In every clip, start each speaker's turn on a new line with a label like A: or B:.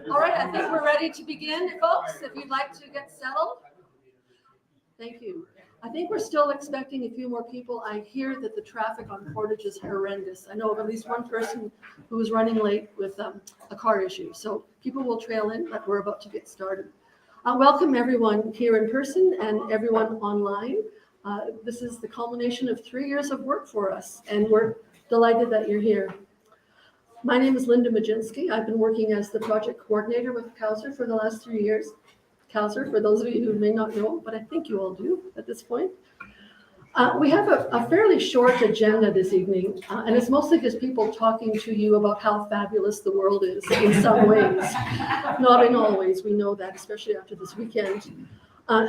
A: All right, I think we're ready to begin, folks. If you'd like to get settled. Thank you. I think we're still expecting a few more people. I hear that the traffic on Portage is horrendous. I know of at least one person who was running late with a car issue. So people will trail in, but we're about to get started. Welcome everyone here in person and everyone online. This is the culmination of 3 years of work for us, and we're delighted that you're here. My name is Linda Majinski. I've been working as the project coordinator with COWSR for the last 3 years. COWSR, for those of you who may not know, but I think you all do at this point. We have a fairly short agenda this evening, and it's mostly just people talking to you about how fabulous the world is in some ways. Not in all ways, we know that, especially after this weekend.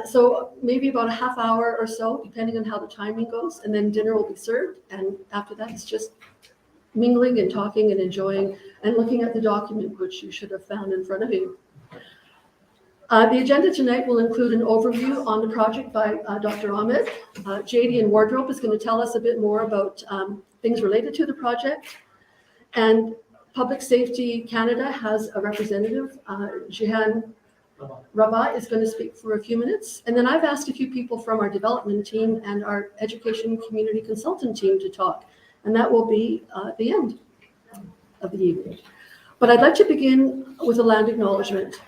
A: So maybe about a half hour or so, depending on how the timing goes, and then dinner will be served. And after that, it's just mingling and talking and enjoying and looking at the document, which you should have found in front of you. The agenda tonight will include an overview on the project by Dr. Ahmed. JD in Wardrobe is going to tell us a bit more about things related to the project. And Public Safety Canada has a representative, Jihan Rabat, is going to speak for a few minutes. And then I've asked a few people from our development team and our education community consultant team to talk. And that will be the end of the evening. But I'd like to begin with a land acknowledgement.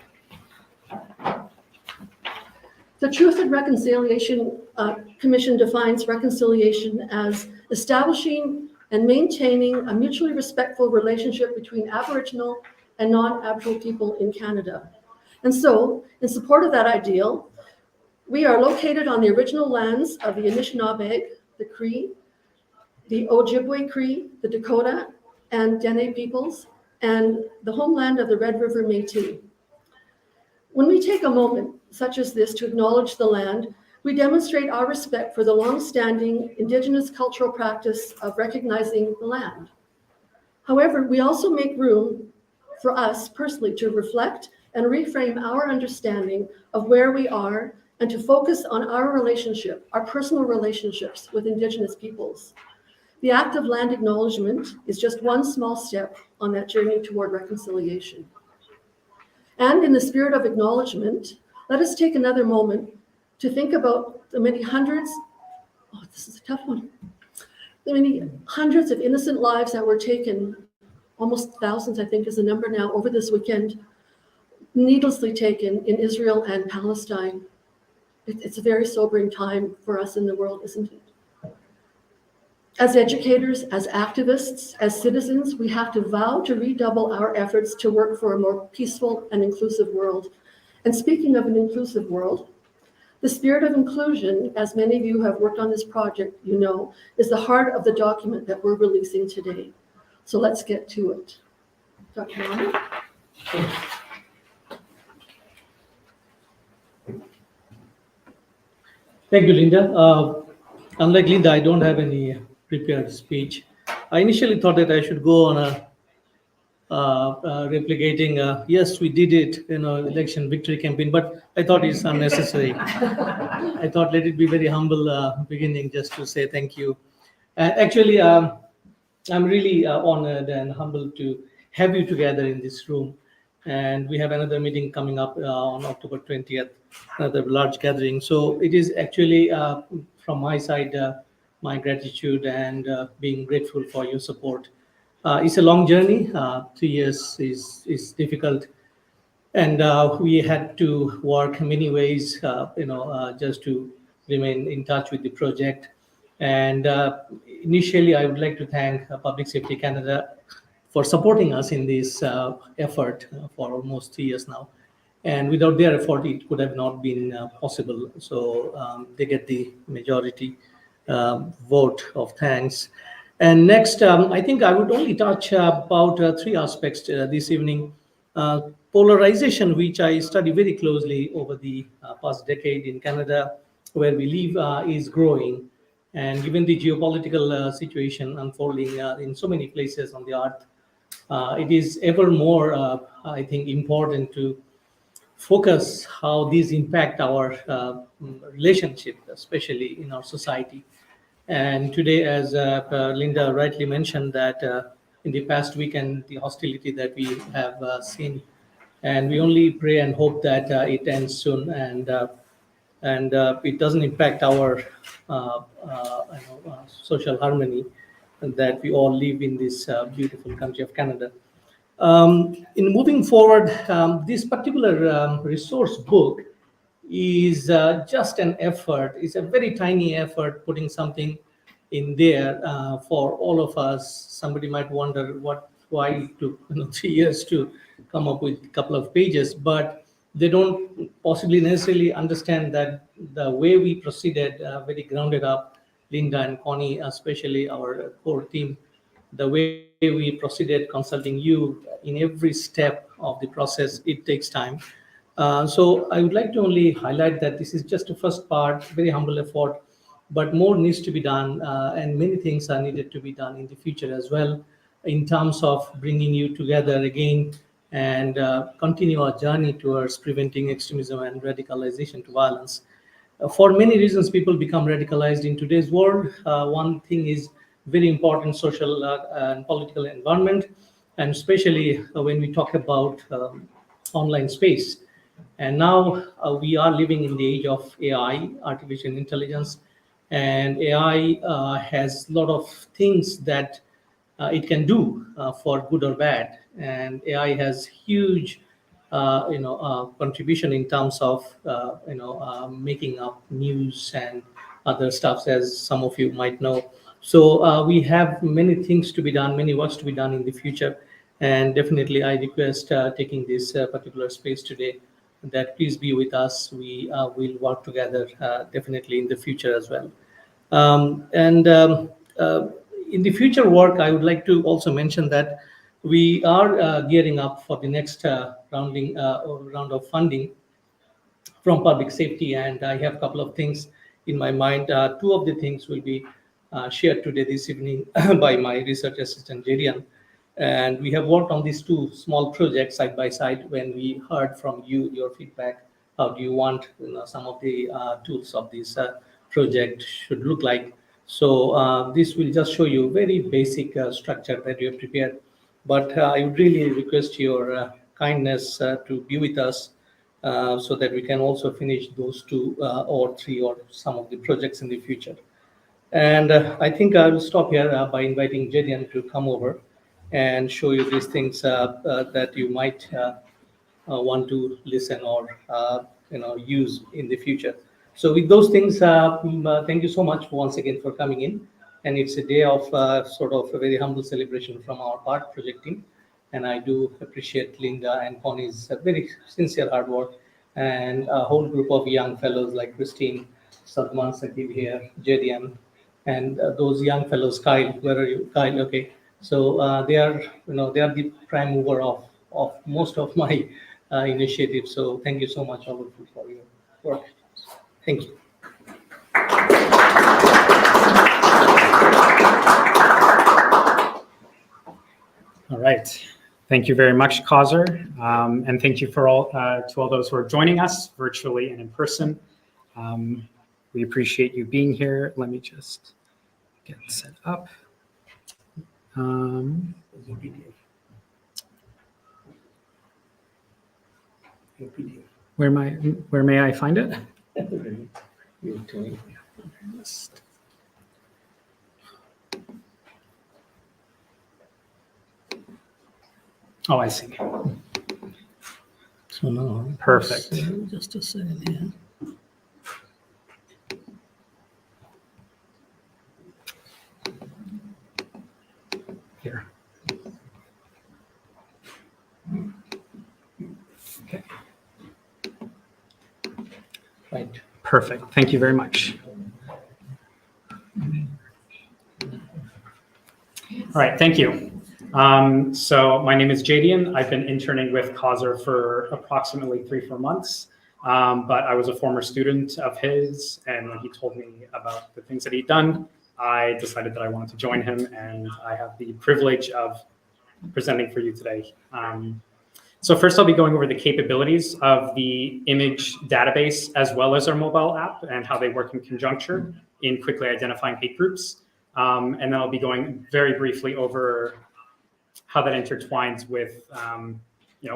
A: The Truth and Reconciliation Commission defines reconciliation as establishing and maintaining a mutually respectful relationship between Aboriginal and non-Aboriginal people in Canada. And so, in support of that ideal, we are located on the original lands of the Anishinaabe, the Cree, the Ojibwe Cree, the Dakota, and Dene peoples, and the homeland of the Red River Métis. When we take a moment such as this to acknowledge the land, we demonstrate our respect for the long-standing Indigenous cultural practice of recognizing the land. However, we also make room for us personally to reflect and reframe our understanding of where we are and to focus on our relationship, our personal relationships with Indigenous peoples. The act of land acknowledgement is just one small step on that journey toward reconciliation. And in the spirit of acknowledgement, let us take another moment to think about the many hundreds, oh, this is a tough one, the many hundreds of innocent lives that were taken, almost thousands, I think is the number now, over this weekend, needlessly taken in Israel and Palestine. It's a very sobering time for us in the world, isn't it? As educators, as activists, as citizens, we have to vow to redouble our efforts to work for a more peaceful and inclusive world. And speaking of an inclusive world, the spirit of inclusion, as many of you have worked on this project, you know, is the heart of the document that we're releasing today. So let's get to it. Dr. Ahmed?
B: Thank you, Linda. Unlike Linda, I don't have any prepared speech. I initially thought that I should go on a replicating, yes, we did it, election victory campaign, but I thought it's unnecessary. I thought let it be very humble beginning just to say thank you. Actually, I'm really honored and humbled to have you together in this room. And we have another meeting coming up on October 20th, another large gathering. So it is actually from my side, my gratitude and being grateful for your support. It's a long journey. 3 years is difficult. And we had to work many ways, just to remain in touch with the project. And initially, I would like to thank Public Safety Canada for supporting us in this effort for almost 3 years now. And without their effort, it could have not been possible. So they get the majority vote of thanks. And next, I think I would only touch about three aspects this evening. Polarization, which I study very closely over the past decade in Canada, where we live, is growing. And given the geopolitical situation unfolding in so many places on the earth, it is ever more, I think, important to focus how these impact our relationship, especially in our society. And today, as Linda rightly mentioned, that in the past weekend, the hostility that we have seen, and we only pray and hope that it ends soon, and it doesn't impact our social harmony that we all live in this beautiful country of Canada. In moving forward, this particular resource book is just an effort. It's a very tiny effort putting something in there for all of us. Somebody might wonder why it took 3 years to come up with a couple of pages, but they don't possibly necessarily understand that the way we proceeded, very grounded up, Linda and Connie, especially our core team, the way we proceeded consulting you in every step of the process, it takes time. So I would like to only highlight that this is just a first part, very humble effort, but more needs to be done, and many things are needed to be done in the future as well, in terms of bringing you together again and continue our journey towards preventing extremism and radicalization to violence. For many reasons, people become radicalized in today's world. One thing is very important: social and political environment, and especially when we talk about online space. And now we are living in the age of AI, artificial intelligence, and AI has a lot of things that it can do for good or bad. And AI has huge, contribution in terms of making up news and other stuffs, as some of you might know. So we have many things to be done, many works to be done in the future, and definitely I request taking this particular space today that please be with us. We will work together definitely in the future as well. And in the future work, I would like to also mention that we are gearing up for the next round of funding from public safety, and I have a couple of things in my mind. Two of the things will be shared today this evening by my research assistant Jerian, and we have worked on these two small projects side by side. When we heard from you your feedback, how do you want some of the tools of this project should look like? So this will just show you very basic structure that you have prepared, but I would really request your kindness to be with us so that we can also finish those two or three or some of the projects in the future. And I think I will stop here by inviting Jedian to come over and show you these things that you might want to listen or use in the future. So with those things, thank you so much once again for coming in. And it's a day of sort of a very humble celebration from our part project team. And I do appreciate Linda and Connie's very sincere hard work, and a whole group of young fellows like Christine, Sadman Sakib here, Jedian, and those young fellows. Kyle, where are you? Kyle, okay. So they are the prime mover of most of my initiatives. So thank you so much, all of you, for your work. Thank you.
C: All right. Thank you very much, Kauser. And thank you to all those who are joining us virtually and in person. We appreciate you being here. Let me just get set up. Where may I find it? Oh, I see.
B: So now.
C: Perfect.
B: Just a second here.
C: Here. Okay.
B: Right.
C: Perfect. Thank you very much. All right, thank you. So my name is Jadian. I've been interning with Kaiser for approximately 3-4 months, but I was a former student of his, and when he told me about the things that he'd done, I decided that I wanted to join him, and I have the privilege of presenting for you today. So first I'll be going over the capabilities of the image database as well as our mobile app and how they work in conjunction in quickly identifying hate groups. And then I'll be going very briefly over how that intertwines with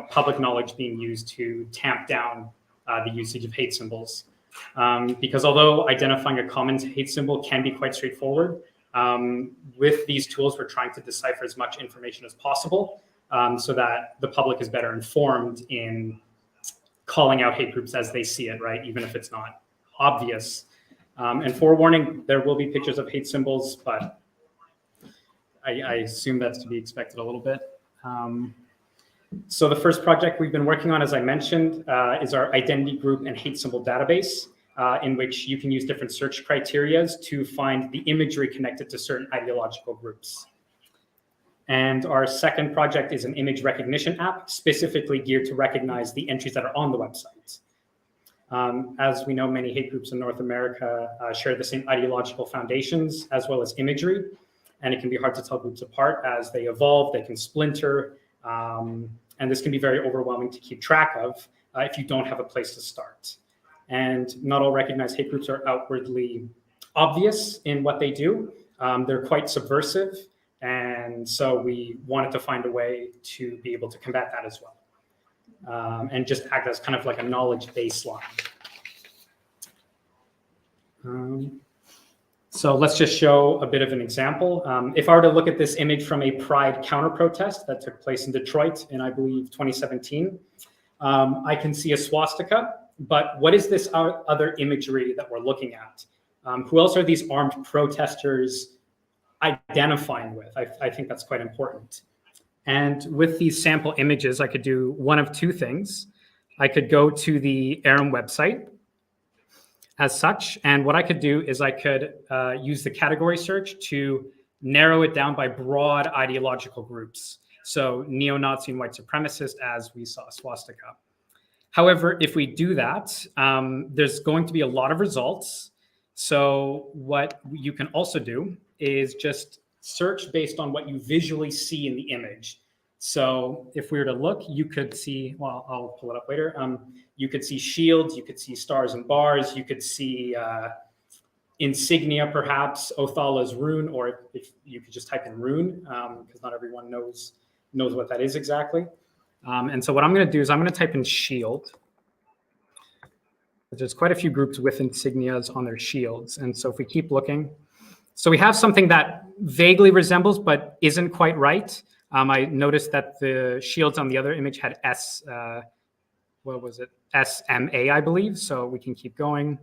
C: public knowledge being used to tamp down the usage of hate symbols. Because although identifying a common hate symbol can be quite straightforward, with these tools we're trying to decipher as much information as possible so that the public is better informed in calling out hate groups as they see it, right? Even if it's not obvious. And forewarning, there will be pictures of hate symbols, but I assume that's to be expected a little bit. So the first project we've been working on, as I mentioned, is our identity group and hate symbol database, in which you can use different search criteria to find the imagery connected to certain ideological groups. And our second project is an image recognition app specifically geared to recognize the entries that are on the website. As we know, many hate groups in North America share the same ideological foundations as well as imagery, and it can be hard to tell groups apart as they evolve, they can splinter, and this can be very overwhelming to keep track of if you don't have a place to start. And not all recognized hate groups are outwardly obvious in what they do. They're quite subversive, and so we wanted to find a way to be able to combat that as well, and just act as kind of like a knowledge baseline. So let's just show a bit of an example. If I were to look at this image from a Pride counter protest that took place in Detroit in, I believe, 2017, I can see a swastika, but what is this other imagery that we're looking at? Who else are these armed protesters identifying with? I think that's quite important. And with these sample images, I could do one of two things. I could go to the ERIM website as such, and what I could do is I could use the category search to narrow it down by broad ideological groups. So neo-Nazi and white supremacist, as we saw swastika. However, if we do that, there's going to be a lot of results. So what you can also do is just search based on what you visually see in the image. So if we were to look, you could see, well, I'll pull it up later. You could see shields, you could see stars and bars, you could see insignia, perhaps, Othala's rune, or if you could just type in rune, because not everyone knows what that is exactly. And so what I'm going to do is I'm going to type in shield. There's quite a few groups with insignias on their shields. And so if we keep looking, so we have something that vaguely resembles but isn't quite right. I noticed that the shields on the other image had what was it? SMA, I believe. So we can keep going.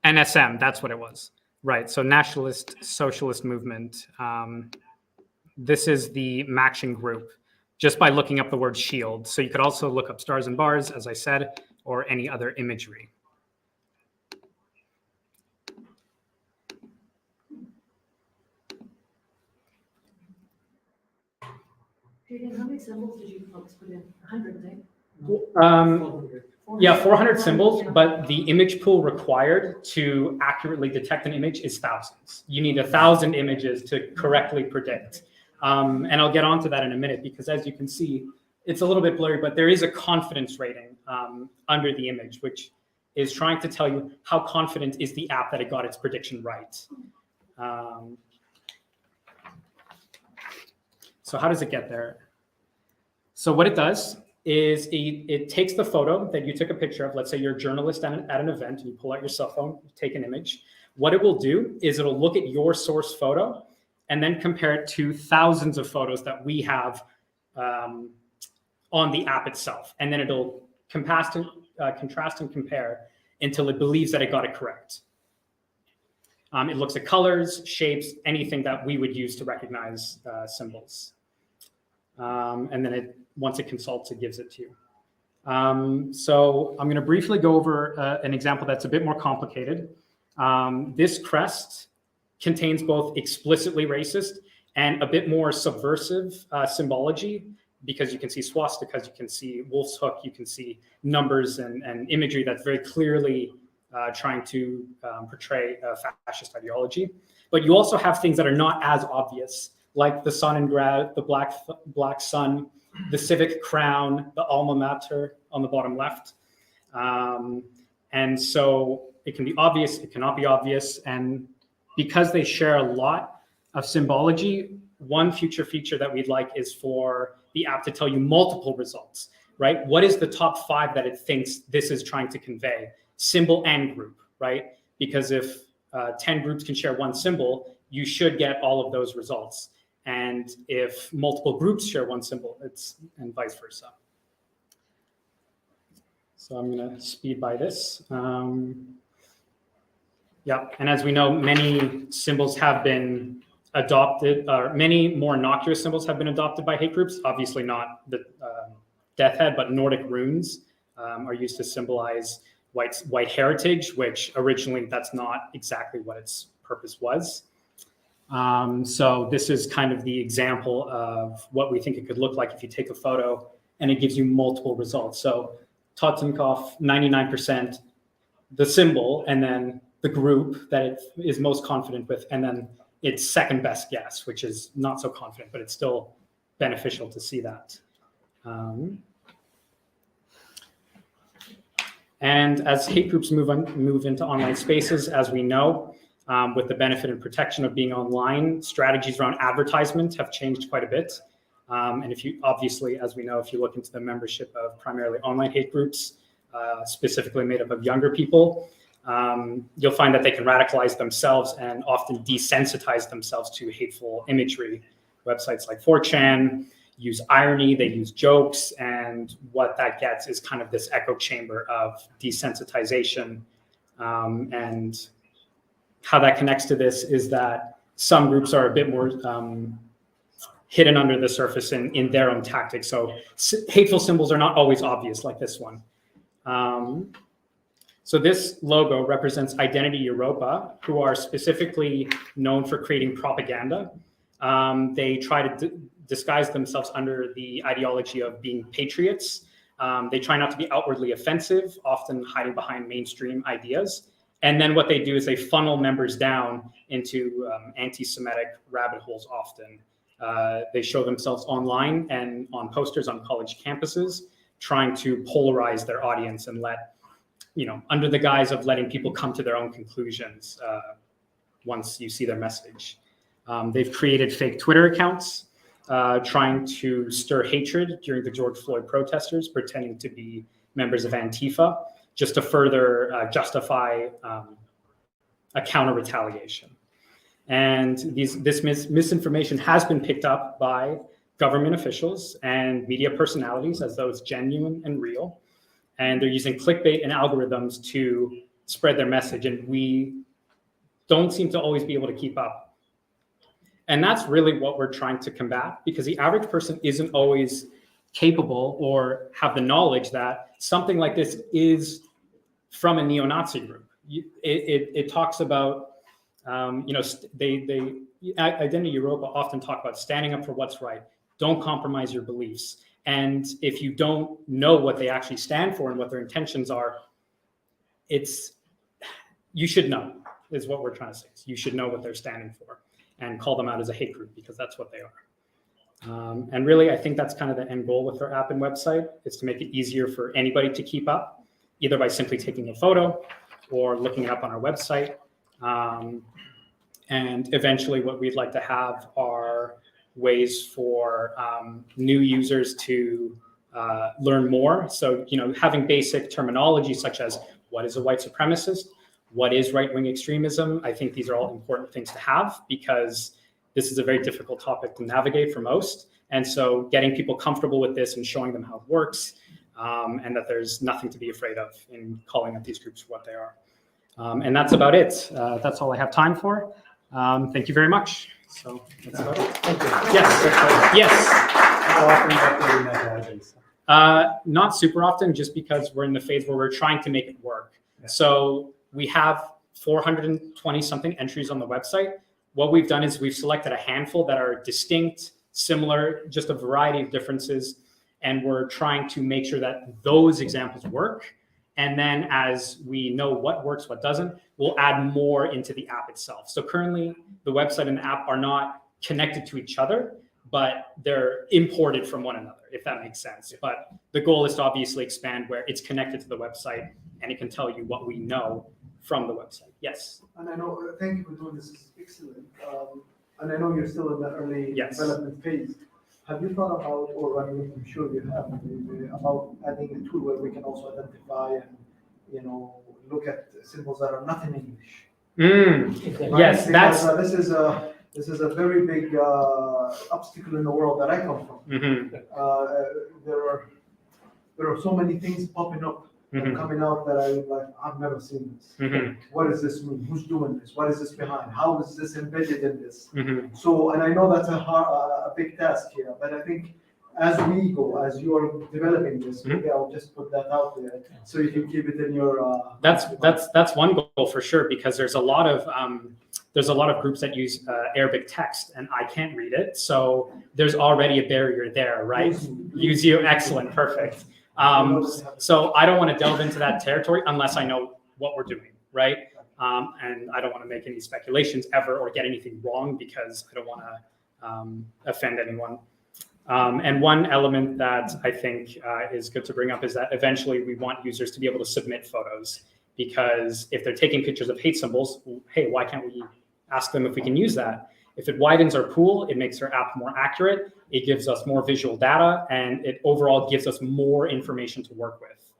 C: NSM, that's what it was. Right, so Nationalist Socialist Movement. This is the matching group just by looking up the word shield. So you could also look up stars and bars, as I said, or any other imagery.
A: How many symbols did you folks put in? 100, eh?
C: Yeah, 400 symbols, but the image pool required to accurately detect an image is thousands. You need 1,000 images to correctly predict. And I'll get onto that in a minute because as you can see, it's a little bit blurry, but there is a confidence rating under the image, which is trying to tell you how confident is the app that it got its prediction right. So how does it get there? So what it does is it takes the photo that you took a picture of. Let's say you're a journalist at an event, and you pull out your cell phone, take an image. What it will do is it'll look at your source photo and then compare it to thousands of photos that we have on the app itself. And then it'll contrast and compare until it believes that it got it correct. It looks at colors, shapes, anything that we would use to recognize symbols. And then once it consults, it gives it to you. So I'm going to briefly go over an example that's a bit more complicated. This crest contains both explicitly racist and a bit more subversive symbology, because you can see swastikas, you can see wolf's hook, you can see numbers and imagery that's very clearly trying to portray a fascist ideology. But you also have things that are not as obvious, like the sun and the black sun, the civic crown, the alma mater on the bottom left. And so it can be obvious, it cannot be obvious. And because they share a lot of symbology, one future feature that we'd like is for the app to tell you multiple results, right? What is the top 5 that it thinks this is trying to convey? Symbol and group, right? Because if 10 groups can share one symbol, you should get all of those results. And if multiple groups share one symbol, and vice versa. So I'm going to speed by this. Yeah, and as we know, many symbols have been adopted, or many more innocuous symbols have been adopted by hate groups. Obviously not the death head, but Nordic runes are used to symbolize white heritage, which originally that's not exactly what its purpose was. So this is kind of the example of what we think it could look like if you take a photo and it gives you multiple results. So Totenkopf, 99%, the symbol, and then the group that it is most confident with, and then its second best guess, which is not so confident, but it's still beneficial to see that. And as hate groups move into online spaces, as we know, with the benefit and protection of being online, strategies around advertisement have changed quite a bit. And if you, obviously, as we know, if you look into the membership of primarily online hate groups, specifically made up of younger people, you'll find that they can radicalize themselves and often desensitize themselves to hateful imagery. Websites like 4chan use irony, they use jokes, and what that gets is kind of this echo chamber of desensitization. And how that connects to this is that some groups are a bit more hidden under the surface in their own tactics. So hateful symbols are not always obvious, like this one. So this logo represents Identity Europa, who are specifically known for creating propaganda. They try to disguise themselves under the ideology of being patriots. They try not to be outwardly offensive, often hiding behind mainstream ideas. And then what they do is they funnel members down into anti-Semitic rabbit holes often. They show themselves online and on posters on college campuses, trying to polarize their audience and under the guise of letting people come to their own conclusions once you see their message. They've created fake Twitter accounts, trying to stir hatred during the George Floyd protesters, pretending to be members of Antifa, just to further justify a counter retaliation. And this misinformation has been picked up by government officials and media personalities as though it's genuine and real. And they're using clickbait and algorithms to spread their message. And we don't seem to always be able to keep up. And that's really what we're trying to combat, because the average person isn't always capable or have the knowledge that something like this is from a neo-Nazi group. It talks about, Identity Europa often talk about standing up for what's right. Don't compromise your beliefs. And if you don't know what they actually stand for and what their intentions are, you should know, is what we're trying to say. You should know what they're standing for and call them out as a hate group, because that's what they are. And really, I think that's kind of the end goal with our app and website, is to make it easier for anybody to keep up, either by simply taking a photo or looking it up on our website. And eventually what we'd like to have are ways for new users to learn more. So, having basic terminology such as what is a white supremacist, what is right-wing extremism, I think these are all important things to have, because this is a very difficult topic to navigate for most. And so getting people comfortable with this and showing them how it works, and that there's nothing to be afraid of in calling out these groups for what they are. And that's about it. That's all I have time for. Thank you very much. So that's about it.
B: Thank you.
C: Yes. Yes.
D: How often are you doing that guidance?
C: Not super often, just because we're in the phase where we're trying to make it work.
D: Yeah.
C: So we have 420 something entries on the website. What we've done is we've selected a handful that are distinct, similar, just a variety of differences. And we're trying to make sure that those examples work. And then as we know what works, what doesn't, we'll add more into the app itself. So currently the website and the app are not connected to each other, but they're imported from one another, if that makes sense. But the goal is to obviously expand where it's connected to the website and it can tell you what we know from the website. Yes.
E: And I know, thank you for doing this, is excellent. And I know you're still in the early
C: Yes.
E: development phase. Have you thought about, or I'm sure you have, about adding a tool where we can also identify and, look at symbols that are not in English? Right?
C: Yes,
E: Because,
C: that's.
E: this is a very big obstacle in the world that I come from.
C: Mhm,
E: There are so many things popping up and
C: mhm,
E: coming out that I've never seen this.
C: mhm,
E: What does this mean? Who's doing this? What is this behind? How is this embedded in this?
C: mhm.
E: So, and I know that's a big task here, but I think as we go, as you are developing this, maybe I'll just put that out there so you can keep it in your.
C: That's one goal for sure, because there's a lot of groups that use Arabic text and I can't read it, so there's already a barrier there, right? Use you, excellent, perfect. So I don't want to delve into that territory unless I know what we're doing, right? And I don't want to make any speculations ever or get anything wrong, because I don't want to offend anyone. And one element that I think is good to bring up is that eventually we want users to be able to submit photos, because if they're taking pictures of hate symbols, hey, why can't we ask them if we can use that? If it widens our pool, it makes our app more accurate, it gives us more visual data, and it overall gives us more information to work with.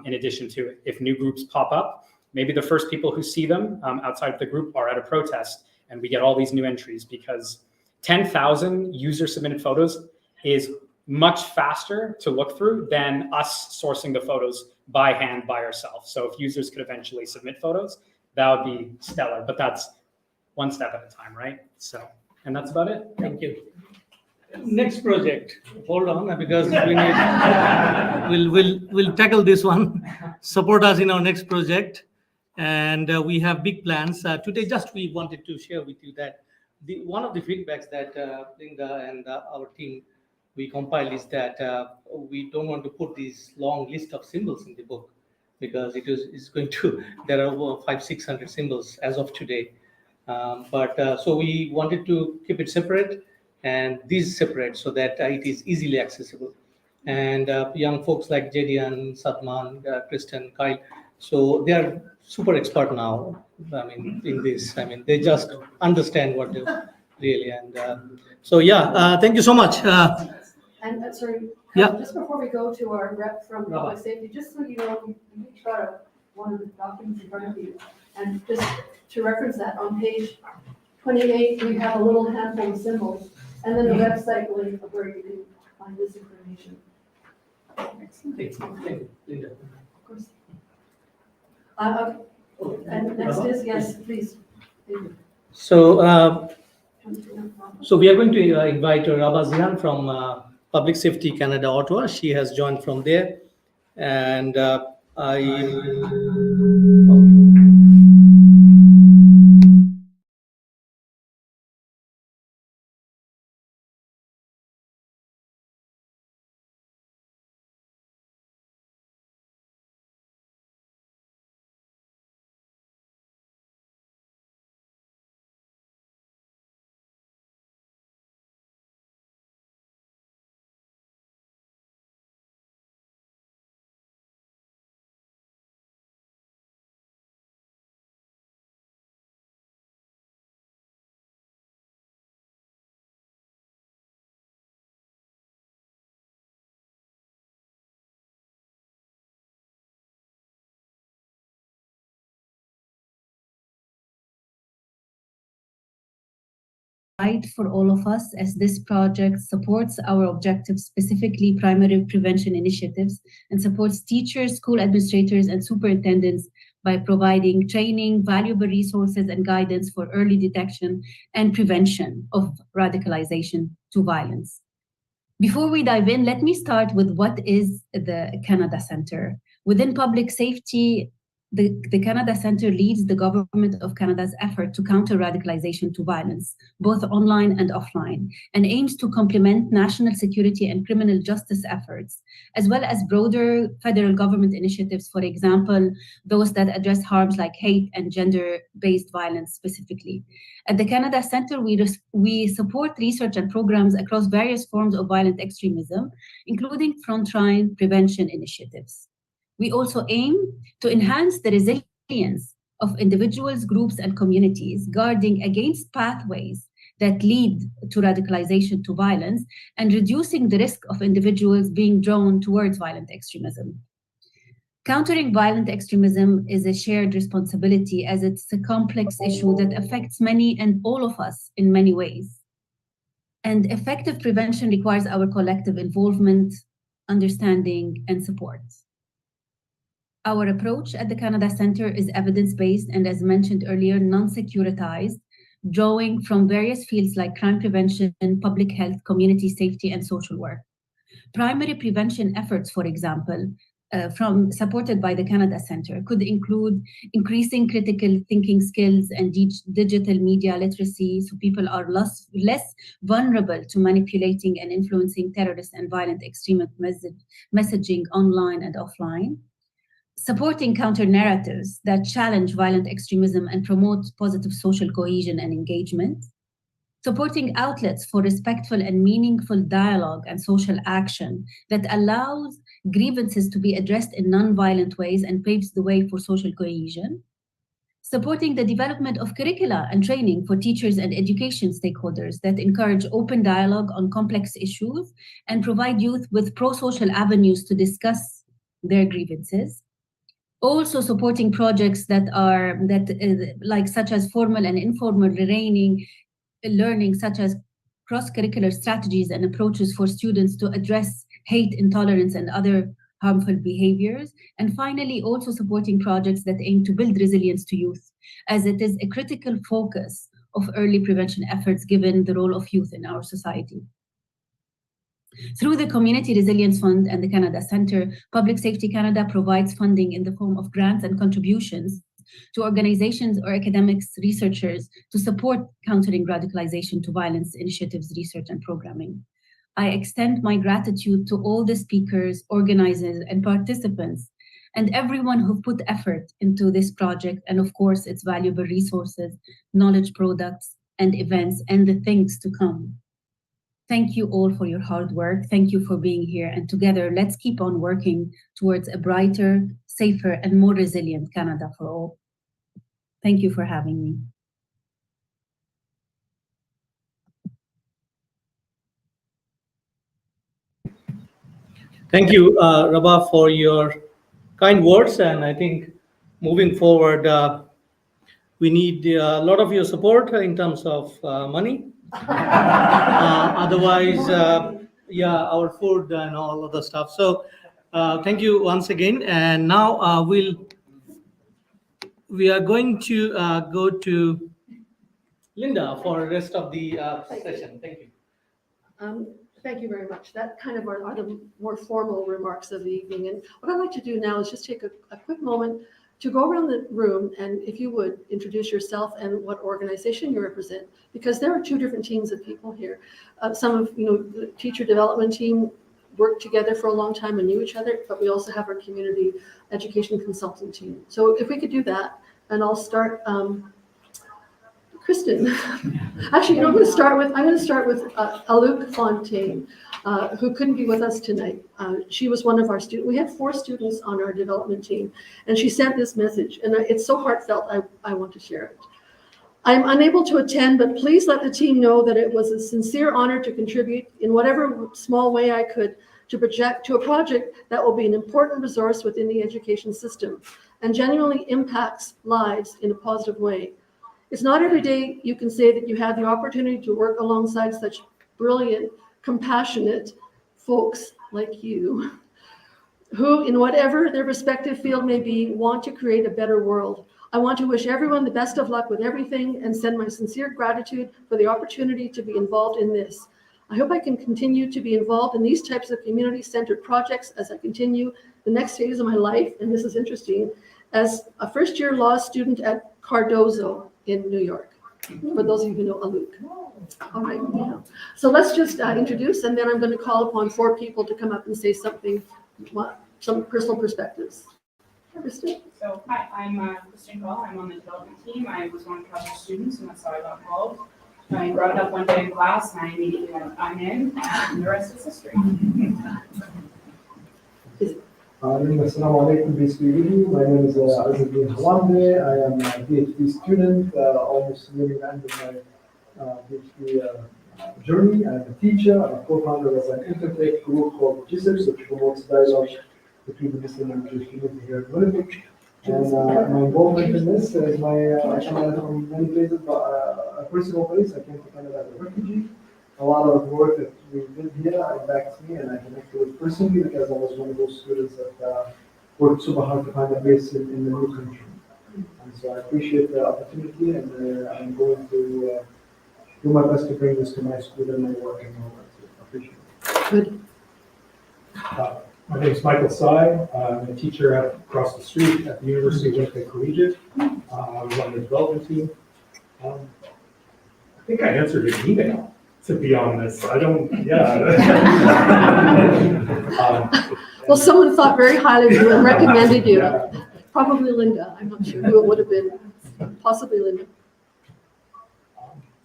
C: In addition to, if new groups pop up, maybe the first people who see them outside of the group are at a protest, and we get all these new entries, because 10,000 user submitted photos is much faster to look through than us sourcing the photos by hand by ourselves. So if users could eventually submit photos, that would be stellar, but that's one step at a time, right? So, and that's about it.
B: Thank you. Next project, hold on, because we need, we'll tackle this one. Support us in our next project. And we have big plans. Today, just we wanted to share with you that one of the feedbacks that Linda and our team, we compiled, is that we don't want to put these long list of symbols in the book, because it's going to, there are over 500-600 symbols as of today. So we wanted to keep it separate and these separate, so that it is easily accessible. And young folks like Jedian, Satman, Kristen, Kyle, so they are super expert now. I mean, in this, I mean, they just understand what they really. And so, yeah, thank you so much.
A: And sorry,
B: Yeah.
A: just before we go to our rep from
B: Rabah.
A: public safety, just so you know, you each got one of the documents in front of you. And just to reference that, on page 28, we have a little handful of symbols, and then the website link of where you can find this information. Of course. And next is, yes, please. Thank you.
B: So, so we are going to invite Rabah Zihan from Public Safety Canada, Ottawa. She has joined from there. And
F: for all of us, as this project supports our objectives, specifically primary prevention initiatives, and supports teachers, school administrators, and superintendents by providing training, valuable resources, and guidance for early detection and prevention of radicalization to violence. Before we dive in, let me start with what is the Canada Centre. Within public safety, the Canada Centre leads the Government of Canada's effort to counter radicalization to violence, both online and offline, and aims to complement national security and criminal justice efforts, as well as broader federal government initiatives, for example, those that address harms like hate and gender-based violence specifically. At the Canada Centre, we support research and programs across various forms of violent extremism, including frontline prevention initiatives. We also aim to enhance the resilience of individuals, groups, and communities, guarding against pathways that lead to radicalization to violence and reducing the risk of individuals being drawn towards violent extremism. Countering violent extremism is a shared responsibility, as it's a complex issue that affects many and all of us in many ways. And effective prevention requires our collective involvement, understanding, and support. Our approach at the Canada Centre is evidence-based and, as mentioned earlier, non-securitized, drawing from various fields like crime prevention, public health, community safety, and social work. Primary prevention efforts, for example, supported by the Canada Centre, could include increasing critical thinking skills and digital media literacy, so people are less vulnerable to manipulating and influencing terrorist and violent extremist messaging online and offline. Supporting counter-narratives that challenge violent extremism and promote positive social cohesion and engagement. Supporting outlets for respectful and meaningful dialogue and social action that allows grievances to be addressed in non-violent ways and paves the way for social cohesion. Supporting the development of curricula and training for teachers and education stakeholders that encourage open dialogue on complex issues and provide youth with pro-social avenues to discuss their grievances. Also supporting projects such as formal and informal learning, such as cross-curricular strategies and approaches for students to address hate, intolerance, and other harmful behaviors. And finally, also supporting projects that aim to build resilience to youth, as it is a critical focus of early prevention efforts given the role of youth in our society. Through the Community Resilience Fund and the Canada Centre, Public Safety Canada provides funding in the form of grants and contributions to organizations or academics, researchers to support countering radicalization to violence initiatives, research, and programming. I extend my gratitude to all the speakers, organizers, and participants, and everyone who put effort into this project, and of course, its valuable resources, knowledge products, and events, and the things to come. Thank you all for your hard work. Thank you for being here. And together, let's keep on working towards a brighter, safer, and more resilient Canada for all. Thank you for having me.
B: Thank you, Rabah, for your kind words. And I think moving forward, we need a lot of your support in terms of money. Otherwise, our food and all other stuff. So thank you once again. And now we are going to go to Linda for the rest of the session. Thank you.
A: Thank you very much. That kind of are the more formal remarks of the evening. And what I'd like to do now is just take a quick moment to go around the room, and if you would introduce yourself and what organization you represent, because there are two different teams of people here. Some of the teacher development team worked together for a long time and knew each other, but we also have our community education consultant team. So if we could do that, and I'll start. Kristen, actually, I'm going to start with Aluk Fontaine, who couldn't be with us tonight. She was one of our students. We had 4 students on our development team, and she sent this message, and it's so heartfelt, I want to share it. I'm unable to attend, but please let the team know that it was a sincere honor to contribute in whatever small way I could to a project that will be an important resource within the education system and genuinely impacts lives in a positive way. It's not every day you can say that you had the opportunity to work alongside such brilliant, compassionate folks like you, who, in whatever their respective field may be, want to create a better world. I want to wish everyone the best of luck with everything and send my sincere gratitude for the opportunity to be involved in this. I hope I can continue to be involved in these types of community-centered projects as I continue the next phase of my life, and this is interesting, as a first-year law student at Cardozo in New York, for those of you who know Aluk. All right, yeah. So let's just introduce, and then I'm going to call upon 4 people to come up and say something, some personal perspectives. Kristen?
G: So, hi, I'm Kristen Gall. I'm on the development team. I was one of Calgary's students, and that's how I got involved. I brought it up one day in class, and I immediately went, I'm in, and the rest is history.
E: Assalamu alaikum, peace be with you. My name is Azzuddin Hawande. I am a PhD student, almost nearing the end of my PhD journey. I'm a teacher. I'm a co-founder of an interfaith group called GISIPS, which promotes dialogue between the Muslim and Jewish community here in Winnipeg. And my involvement in this is I come at it from many places, but a personal place. I came to Canada as a refugee. A lot of work that we did here impacts me, and I connect to it personally because I was one of those students that worked super hard to find a place in the new country. And so I appreciate the opportunity, and I'm going to do my best to bring this to my school and my work and all that. So I appreciate it.
A: Good.
D: My name is Michael Sy. I'm a teacher across the street at the University of Winnipeg Collegiate. I was on the development team. I think I answered an email, to be honest. I don't, yeah.
A: Well, someone thought very highly of you and recommended you.
D: Yeah.
A: Probably Linda. I'm not sure who it would have been. Possibly Linda.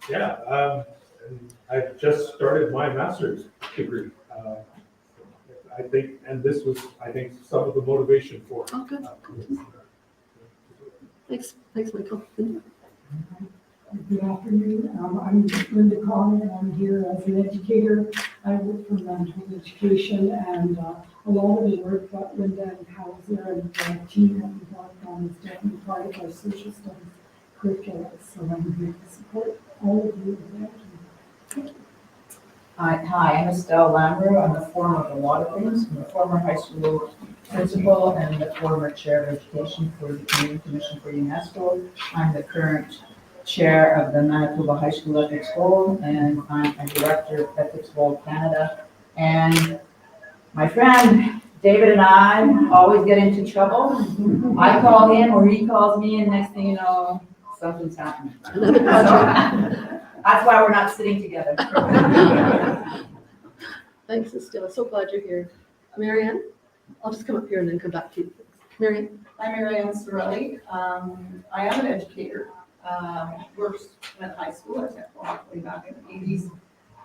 D: Yeah, and I've just started my master's degree. I think, and this was, I think, some of the motivation for it.
A: Oh, good. Thanks, Michael. Linda?
H: Good afternoon. I'm Linda Conner, and I'm here as an educator. I work for mental education, and a lot of the work that Linda and Hauser and the team that we've worked on is definitely part of our social studies curricula. So I'm here to support all of you with that. Thank you.
I: Hi, I'm Estelle Lambert. I'm the former of a lot of things. I'm the former high school principal and the former chair of education for the Canadian Commission for UNESCO. I'm the current chair of the Manitoba High School Ethics Board, and I'm a director of Ethics Board Canada. And my friend David and I always get into trouble. I call him or he calls me, and next thing you know, something's happening.
A: Another project.
I: That's why we're not sitting together.
A: Thanks, Estelle. So glad you're here. Marianne? I'll just come up here and then come back to you. Marianne?
J: I'm Marianne Sorelli. I am an educator. Worked at high school, I taught way back in the 80s,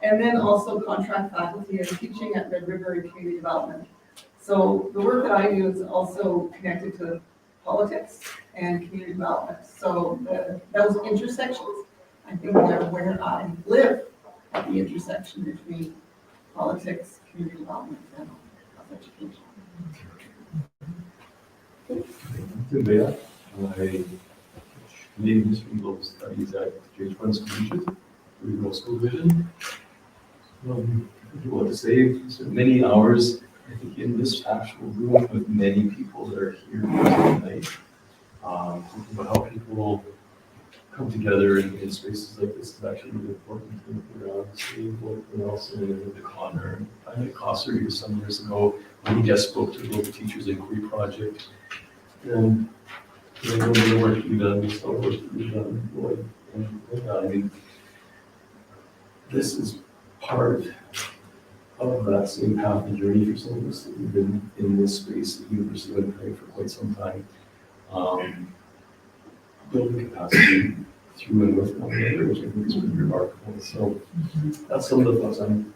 J: and then also contract faculty and teaching at Red River and community development. So the work that I do is also connected to politics and community development. So those intersections, I think are where I live, at the intersection between politics, community development, and health education.
K: I Canadian History and Global Studies at James Bruns Collegiate, Regional School Division. I do want to say, many hours, I think, in this actual room with many people that are here tonight, thinking about how people come together in spaces like this is actually really important. Around and also with the Connor. I met Cosser here some years ago when he guest spoke to the Global Teachers Inquiry Project. And I know the work you've done, the work that you've done, Lloyd, and I mean, this is part of that same path and journey for some of us that we've been in this space at the University of Winnipeg for quite some time. Building capacity through and with one another, which I think is really remarkable. So that's some of the thoughts I'm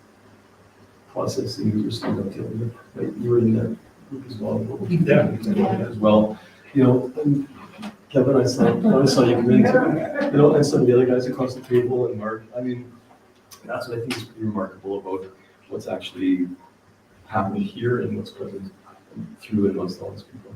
K: processing as we're still up to. You were in that group as well, as well. You know, and Kevin, I saw you come in, you know, and some of the other guys across the table, and Mark. I mean, that's what I think is pretty remarkable about what's actually happening here and what's present through and amongst all these people.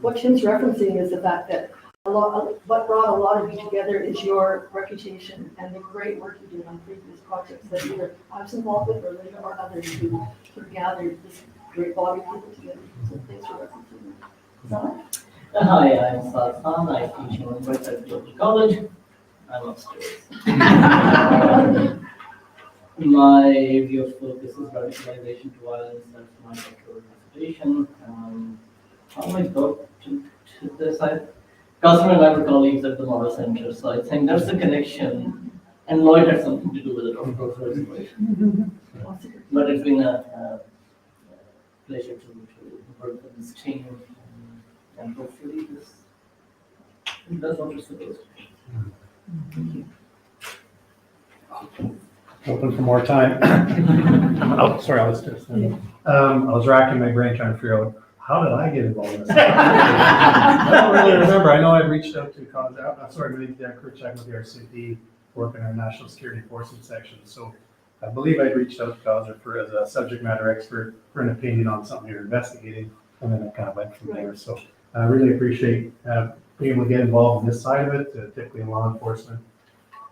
A: What Tim's referencing is the fact that what brought a lot of you together is your reputation and the great work you did on previous projects that either I was involved with or Linda or others who sort of gathered this great body of people together. So thanks for representing.
L: Hi, I'm Salsan. I teach English at Georgia College. I'm upstairs. My area of focus is radicalization to violence. That's my doctoral dissertation. How I got to this? Cosmo and I were colleagues at the Model Center, so I think there's a connection. And Lloyd had something to do with it, of course, first. But it's been a pleasure to work with this team, and hopefully this does what it's supposed to be. Thank you.
D: Open for more time. Oh, sorry, I was just, I was racking my brain trying to figure out, how did I get involved in this? I don't really remember. I know I'd reached out to Dan Kurchak with the RCP, working in our national security enforcement section. So I believe I'd reached out to Causer as a subject matter expert for an opinion on something you're investigating, and then it kind of went from there. So I really appreciate being able to get involved in this side of it, typically in law enforcement.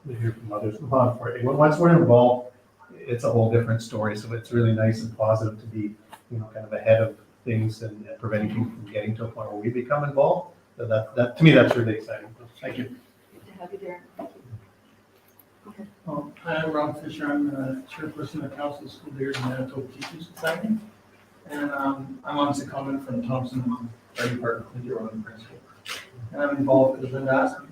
D: We hear from others in law enforcement. Once we're involved, it's a whole different story. So it's really nice and positive to be, kind of ahead of things and preventing people from getting to a point where we become involved. So that to me, that's really exciting. Thank you.
A: Good to have you, Darren. Thank you. Okay.
M: Hi, I'm Rob Fisher. I'm chairperson of the Council of School Leaders in Manitoba Teachers Society. And I'm on secondment from Thompson Fire Department, Lindy Rowan principal. And I'm involved because Linda asked me.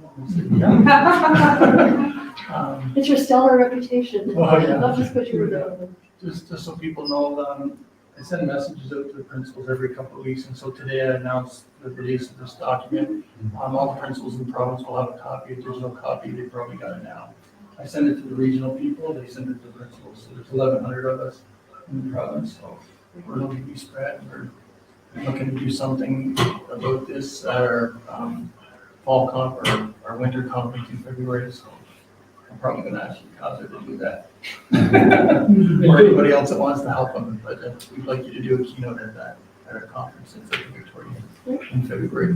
A: It's your stellar reputation.
M: Well, yeah.
A: Not just because you were there.
M: Just so people know, I send messages out to the principals every couple of weeks, and so today I announced the release of this document. All the principals in the province will have a copy, a digital copy. They probably got it now. I send it to the regional people. They send it to the principals. So there's 1,100 of us in the province. So we're looking to be spread. We're looking to do something about this at our fall comp or our winter conference in February. So I'm probably going to ask you, Kaiser, to do that. Or anybody else that wants to help them. But we'd like you to do a keynote at our conference in Victoria in February.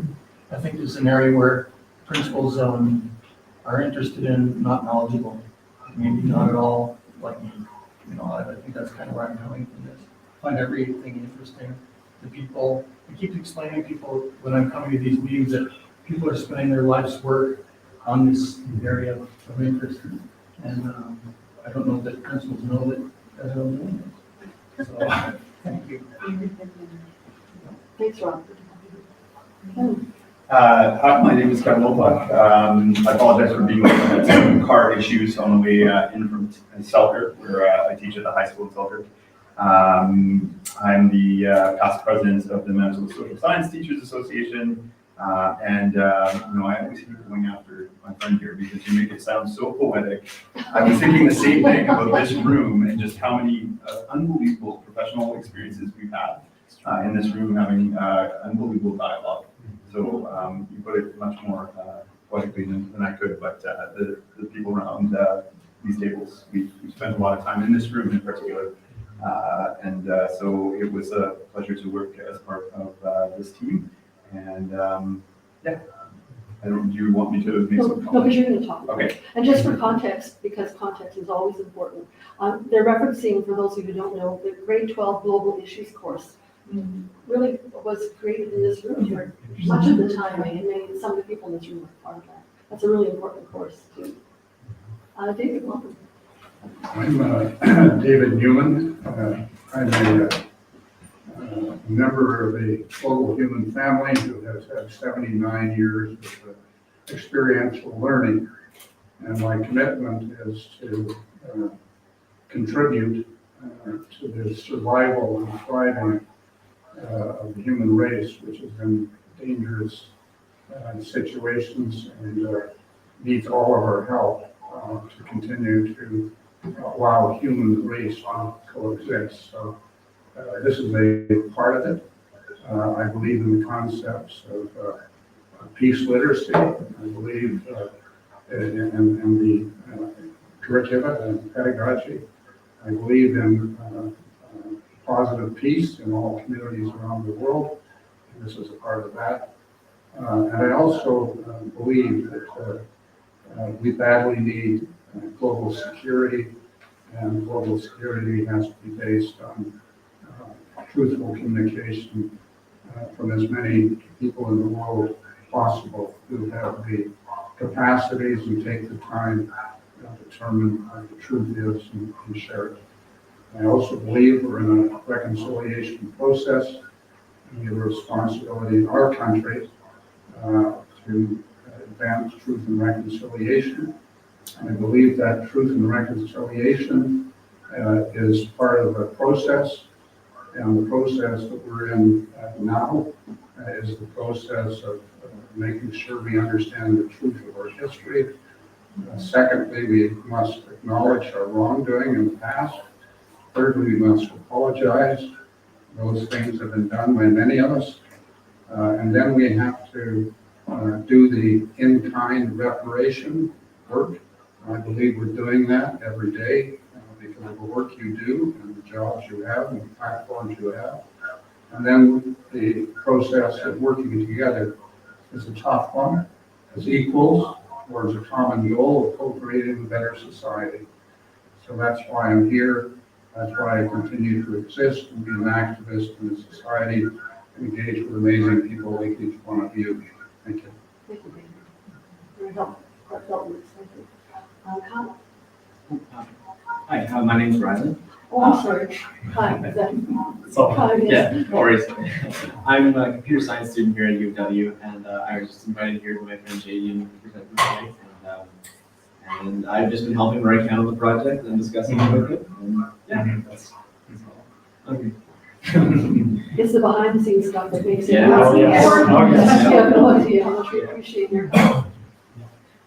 M: I think this is an area where principals are interested in, not knowledgeable, maybe not at all like me. I think that's kind of where I'm coming from this. Find everything interesting. The people, I keep explaining to people when I'm coming to these meetings that people are spending their life's work on this area of interest. And I don't know that principals know that that's what I'm doing. So, thank you.
A: Thanks, Rob.
N: Hi, my name is Kevin Lopuk. I apologize for being late. I had some car issues on the way in from Selkirk, where I teach at the high school in Selkirk. I'm the past president of the Manitoba Social Science Teachers Association. I always keep going after my friend here because you make it sound so poetic. I was thinking the same thing about this room and just how many unbelievable professional experiences we've had in this room, having unbelievable dialogue. So you put it much more poetically than I could, but the people around these tables, we spent a lot of time in this room in particular. So it was a pleasure to work as part of this team. And do you want me to make some comments?
A: No, because you're going to talk.
N: Okay.
A: And just for context, because context is always important, they're referencing, for those of you who don't know, the grade 12 global issues course really was created in this room for much of the time, and some of the people in this room were part of that. That's a really important course too. David, welcome.
O: I'm David Newman. I'm a member of a global human family who has had 79 years of experiential learning. And my commitment is to contribute to the survival and thriving of the human race, which is in dangerous situations and needs all of our help to continue to allow human race to coexist. So this is a part of it. I believe in the concepts of peace literacy. I believe in the curricula and pedagogy. I believe in positive peace in all communities around the world. And this is a part of that. And I also believe that we badly need global security, and global security has to be based on truthful communication from as many people in the world possible who have the capacities and take the time to determine what the truth is and share it. I also believe we're in a reconciliation process. We have a responsibility in our country to advance truth and reconciliation. And I believe that truth and reconciliation is part of a process, and the process that we're in now is the process of making sure we understand the truth of our history. Secondly, we must acknowledge our wrongdoing in the past. Thirdly, we must apologize. Those things have been done by many of us. And then we have to do the in-kind reparation work. I believe we're doing that every day because of the work you do and the jobs you have and the platforms you have. And then the process of working together is a tough one, as equals towards a common goal of co-creating a better society. So that's why I'm here. That's why I continue to exist and be an activist in the society, engage with amazing people like each one of you. Thank you.
A: Thank you. Very helpful. Thank you. Kyle?
P: Hi, my name's Rylan.
A: Oh, I'm sorry. Hi, is that?
P: So,
A: Kyle, yes.
P: yeah, no worries. I'm a computer science student here at UW, and I was just invited here by my friend JD to present the project. And I've just been helping write down the project and discussing it with it. And yeah, that's all. Okay.
A: It's the behind the scenes stuff that makes it.
P: Yeah.
C: Oh, yes. Oh, yes.
A: You have no idea how much we appreciate your help.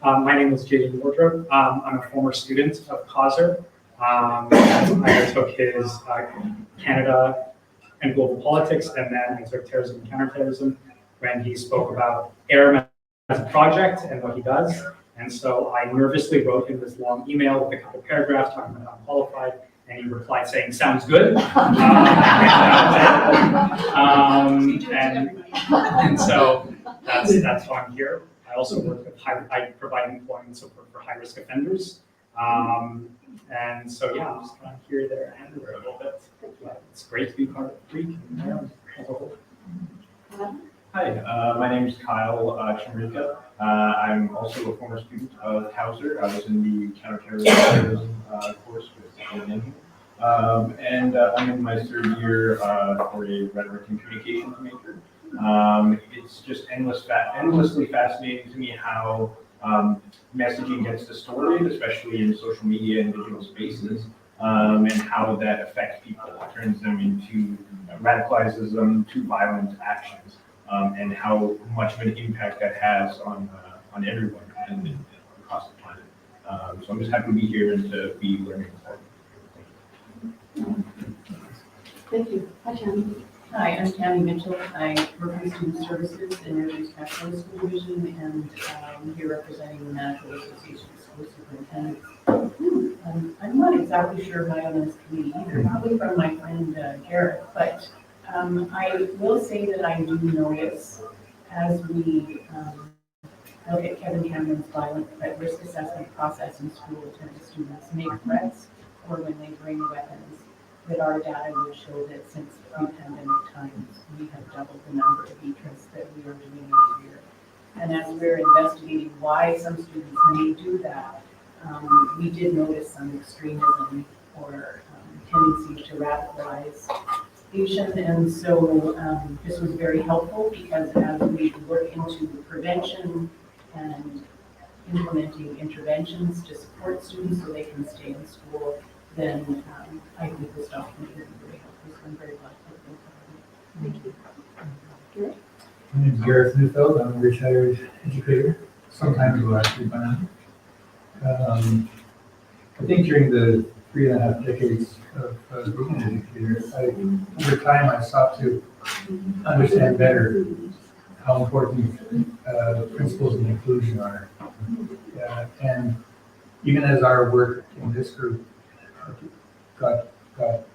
C: My name is JD Wardrobe. I'm a former student of Kaiser. I took his Canada and global politics, and then I took terrorism and counterterrorism when he spoke about ERIM as a project and what he does. And so I nervously wrote him this long email with a couple paragraphs talking about how I'm qualified, and he replied saying, "Sounds good." And so that's why I'm here. I also work with I provide employment support for high-risk offenders. And so, yeah, I'm just kind of here, there, and there a little bit. But it's great to be part of the Greek as a whole.
P: Hi, my name is Kyle Chimrika. I'm also a former student of Hauser. I was in the counterterrorism course with Jim. And I'm in my third year for a rhetoric and communications major. It's just endlessly fascinating to me how messaging gets distorted, especially in social media and digital spaces, and how that affects people, turns them into, radicalizes them to violent actions, and how much of an impact that has on everyone and across the planet. So I'm just happy to be here and to be learning more.
A: Thank you. Hi, Tammy.
I: Hi, I'm Tammy Mitchell. I work in student services in Rivers National School Division, and I'm here representing the National Association of School Superintendents. I'm not exactly sure why I'm on this committee either, probably from my friend Garrett, but I will say that I do notice as we look at Kevin Cameron's violent threat risk assessment process in schools when the students make threats or when they bring weapons, that our data would show that since pre-pandemic times, we have doubled the number of ETRIs that we are doing each year. And as we're investigating why some students may do that, we did notice some extremism or tendency to radicalize patients. And so this was very helpful because as we look into prevention and implementing interventions to support students so they can stay in school, then I think this document will be very helpful. So I'm very glad to
A: Thank you. Garrett?
Q: My name is Gareth Neufeld. I'm a retired educator, some time ago actually by now. I think during the 3.5 decades of being an educator, over time I sought to understand better how important principles of inclusion are. And even as our work in this group got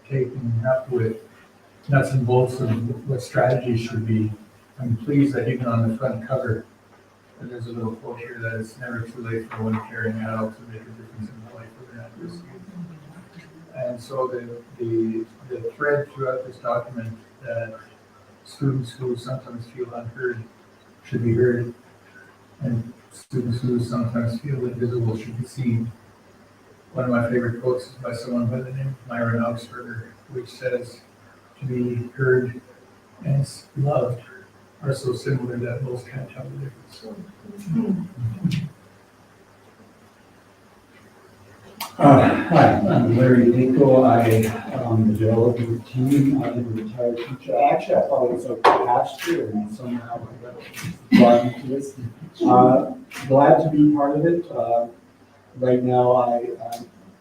Q: taken up with nuts and bolts of what strategies should be I'm pleased that even on the front cover, there's a little quote here that it's never too late for one caring adult to make a difference in the life of an at-risk youth. And so the thread throughout this document that students who sometimes feel unheard should be heard, and students who sometimes feel invisible should be seen. One of my favorite quotes is by someone by the name of Myron Augsburger, which says, "To be heard and loved are so similar that most can't tell the difference."
R: Hi, I'm Larry Dinko. I'm the development team. I'm a retired teacher. Actually, I thought I was a pastor and somehow I got brought into this. Glad to be part of it. Right now, I'm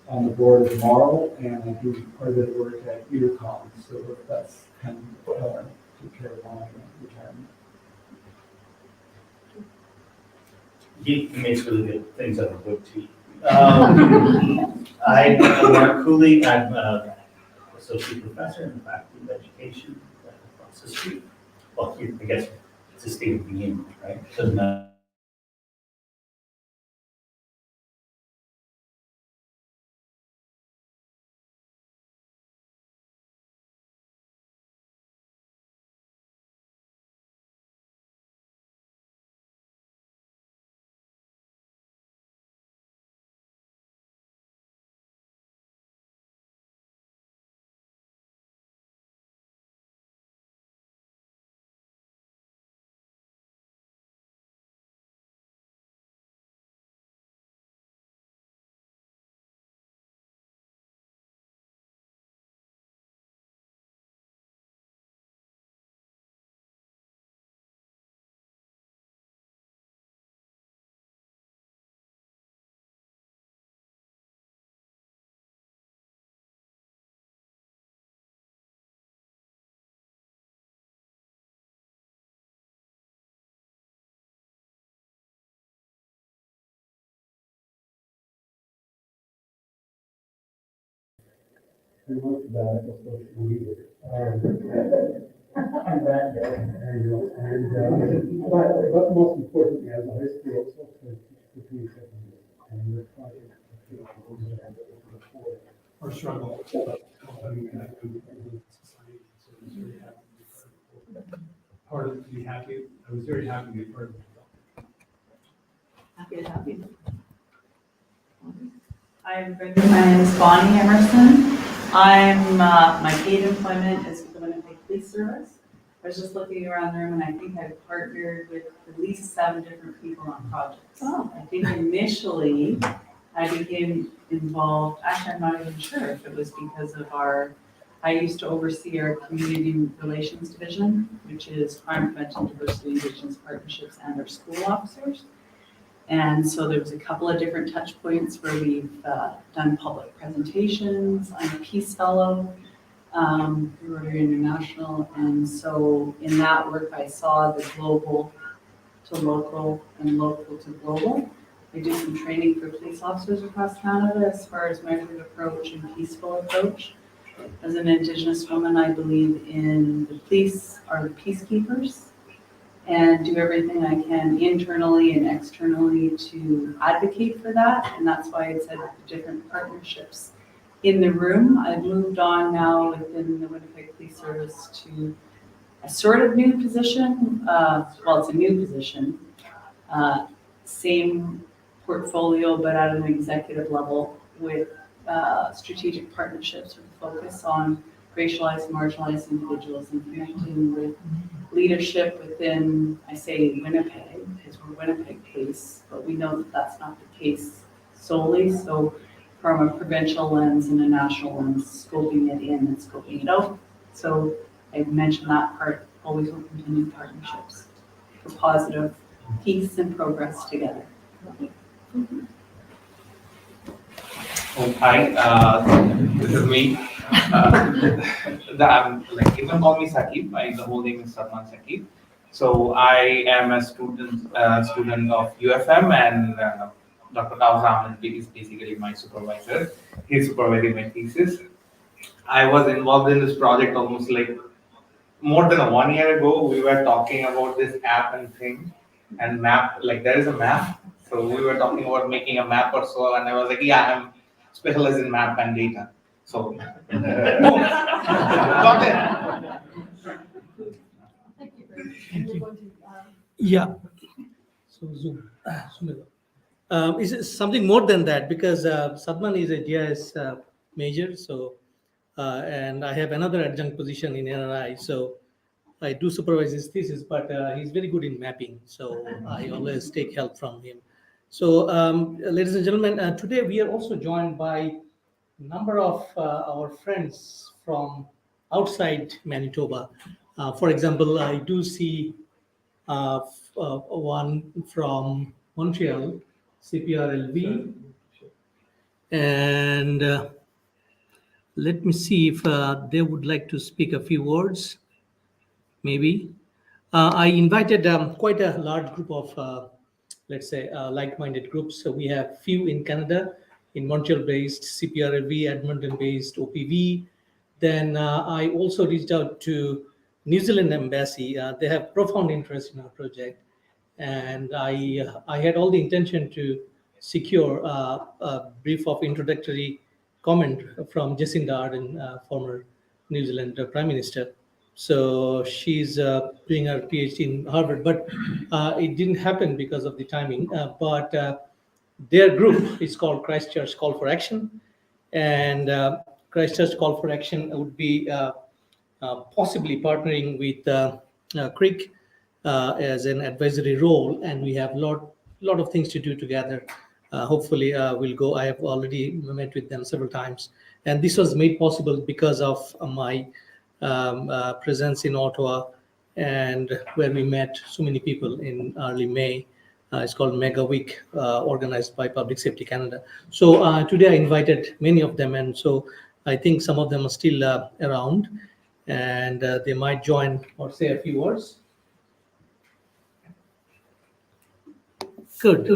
R: on the board of Marl and I do quite a bit of work at ERIM, so that's kind of took care of my retirement.
S: He makes really good things out of wood too. I'm Mark Cooley. I'm an associate professor in the Faculty of Education across the street. Well, here, I guess it's a state of being, right? Doesn't matter.
R: We looked at that, it was supposed to be either. I'm back there. There you go. And, but most importantly, as a high school, it's also to teach the 27 years. And the project
D: Or struggle. Part of to be happy. I was very happy to be part of it.
T: Happy to have you. My name is Bonnie Emerson. My paid employment is with the Winnipeg Police Service. I was just looking around the room and I think I've partnered with at least 7 different people on projects. Oh. I think initially I became involved, actually I'm not even sure if it was because of I used to oversee our community relations division, which is crime prevention, diversity, indigenous partnerships, and our school officers. And so there was a couple of different touch points where we've done public presentations. I'm a Peace Fellow through Rotary International. And so in that work, I saw the global to local and local to global. I do some training for police officers across Canada as far as measured approach and peaceful approach. As an Indigenous woman, I believe in the police are the peacekeepers and do everything I can internally and externally to advocate for that. And that's why I said the different partnerships in the room. I've moved on now within the Winnipeg Police Service to a sort of new position. Well, it's a new position. Same portfolio, but at an executive level with strategic partnerships with a focus on racialized, marginalized individuals and connecting with leadership within, I say Winnipeg, because we're Winnipeg-based, but we know that that's not the case solely. So from a provincial lens and a national lens, scoping it in and scoping it out. So I mentioned that part, always open to new partnerships for positive peace and progress together.
U: Oh, hi, this is me. You can call me Sakib. The whole name is Salman Sakib. So I am a student of UFM, and Dr. Kausam is basically my supervisor. He's supervising my thesis. I was involved in this project almost like more than 1 year ago, we were talking about this app and thing, and map, like there is a map. So we were talking about making a map or so, and I was like, yeah, I'm specialized in map and data. So, got it.
A: Thank you. Thank you.
B: Yeah. So Zoom. Sumedha. Is it something more than that? Because Sadman is a GIS major, so and I have another adjunct position in NRI, so I do supervise his thesis, but he's very good in mapping, so I always take help from him. So, ladies and gentlemen, today we are also joined by a number of our friends from outside Manitoba. For example, I do see one from Montreal, CPRLV, and let me see if they would like to speak a few words, maybe. I invited quite a large group of, let's say, like-minded groups. So we have few in Canada, in Montreal-based, CPRLV, Edmonton-based, OPV. Then I also reached out to New Zealand Embassy. They have profound interest in our project. And I had all the intention to secure a brief of introductory comment from Jacinda Ardern, former New Zealand Prime Minister. So she's doing her PhD in Harvard, but it didn't happen because of the timing. But their group is called Christchurch Call for Action, and Christchurch Call for Action would be possibly partnering with Creek as an advisory role, and we have lot of things to do together. Hopefully, we'll go. I have already met with them several times, and this was made possible because of my presence in Ottawa, and where we met so many people in early May. It's called Mega Week, organized by Public Safety Canada. So today I invited many of them, and so I think some of them are still around, and they might join or say a few words. Good.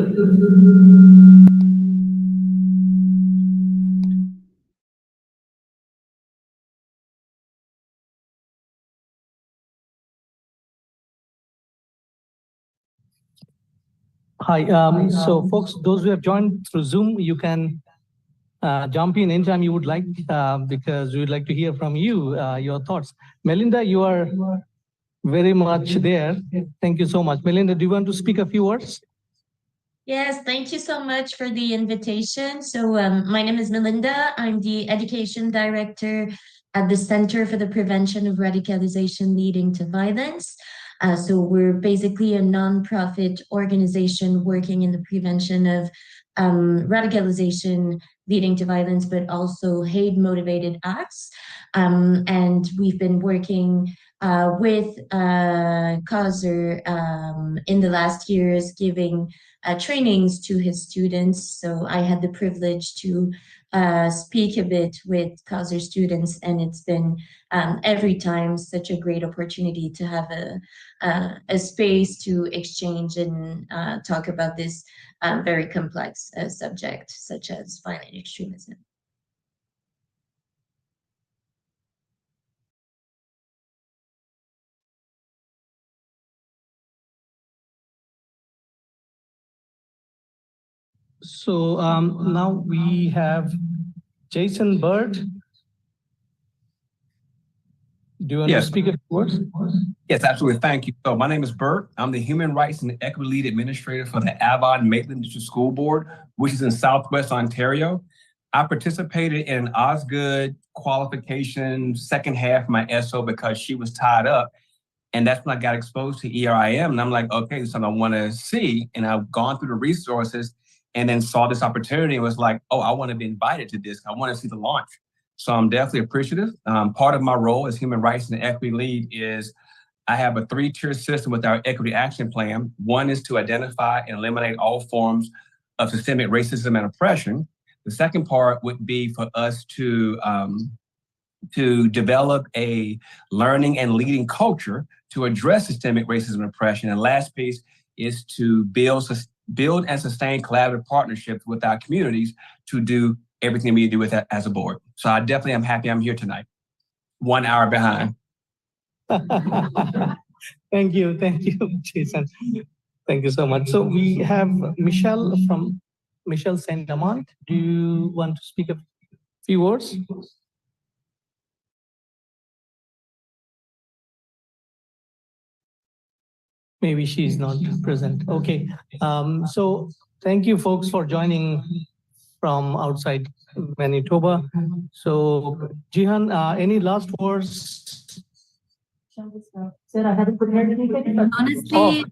B: Hi. So, folks, those who have joined through Zoom, you can jump in anytime you would like, because we would like to hear from you, your thoughts. Melinda, you are very much there. Thank you so much. Melinda, do you want to speak a few words?
F: Yes, thank you so much for the invitation. So my name is Melinda. I'm the Education Director at the Center for the Prevention of Radicalization Leading to Violence. So we're basically a nonprofit organization working in the prevention of radicalization leading to violence, but also hate-motivated acts. And we've been working with Causer in the last years, giving trainings to his students. So I had the privilege to speak a bit with Causer students, and it's been every time such a great opportunity to have a space to exchange and talk about this very complex subject, such as violent extremism.
B: So now we have Jason Bird. Do you want to speak a few words?
V: Yes, absolutely. Thank you. So my name is Bert. I'm the Human Rights and Equity Lead Administrator for the Avon-Maitland District School Board, which is in Southwest Ontario. I participated in an Osgood qualification second half of my SO because she was tied up. And that's when I got exposed to ERIM. And I'm like, okay, this is something I want to see. And I've gone through the resources and then saw this opportunity and was like, oh, I want to be invited to this. I want to see the launch. So I'm definitely appreciative. Part of my role as Human Rights and Equity Lead is I have a 3-tier system with our equity action plan. One is to identify and eliminate all forms of systemic racism and oppression. The second part would be for us to develop a learning and leading culture to address systemic racism and oppression. And last piece is to build and sustain collaborative partnerships with our communities to do everything we do with that as a board. So I definitely am happy I'm here tonight. 1 hour behind.
B: Thank you, Jason. Thank you so much. So we have Michelle from Michelle Saint Amant. Do you want to speak a few words? Maybe she's not present. Okay. So thank you folks for joining from outside Manitoba. So Jihan, any last words?
E: Said I haven't prepared anything. Honestly,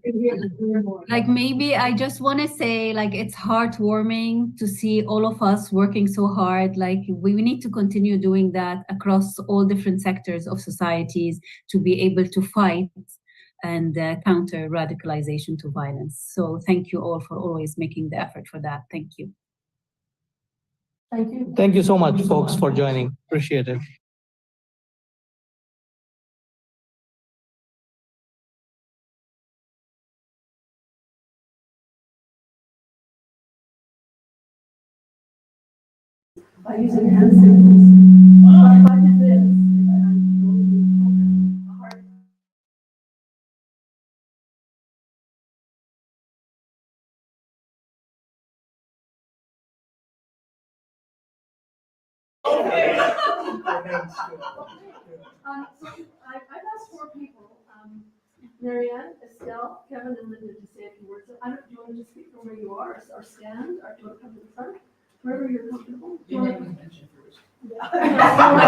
E: like maybe I just want to say like it's heartwarming to see all of us working so hard. Like we need to continue doing that across all different sectors of societies to be able to fight and counter radicalization to violence. So thank you all for always making the effort for that. Thank you.
A: Thank you.
B: Thank you so much, folks, for joining. Appreciate it.
A: By using hand signals. If I did this, So I've asked 4 people, Marianne, Estelle, Kevin, and Linda to say a few words. I don't, do you want to just speak from where you are, or stand, or do you want to come to the front? Wherever you're comfortable. Do you want to mention first? Yeah. I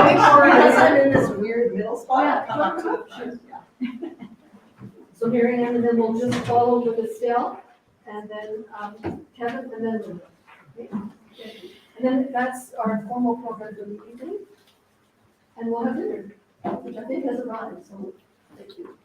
A: think because I'm in this weird middle spot. Sure. Yeah. So Marianne, and then we'll just follow with Estelle, and then Kevin, and then Linda. Okay? And then that's our formal program for the evening. And we'll have dinner, which I think has arrived, so thank you.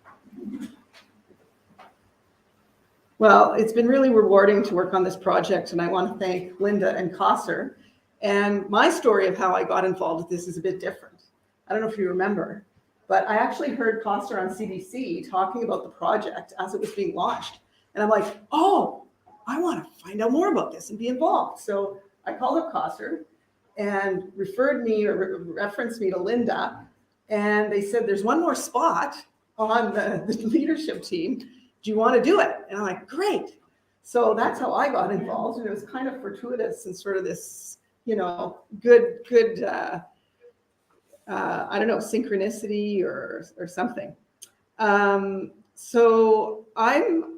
G: Well, it's been really rewarding to work on this project, and I want to thank Linda and Kosser. And my story of how I got involved with this is a bit different. I don't know if you remember, but I actually heard Kosser on CBC talking about the project as it was being launched. And I'm like, oh, I want to find out more about this and be involved. So I called up Kosser and referred me or referenced me to Linda. And they said, there's one more spot on the leadership team. Do you want to do it? And I'm like, great. So that's how I got involved. And it was kind of fortuitous and sort of this, you know, good, I don't know, synchronicity or something. So I'm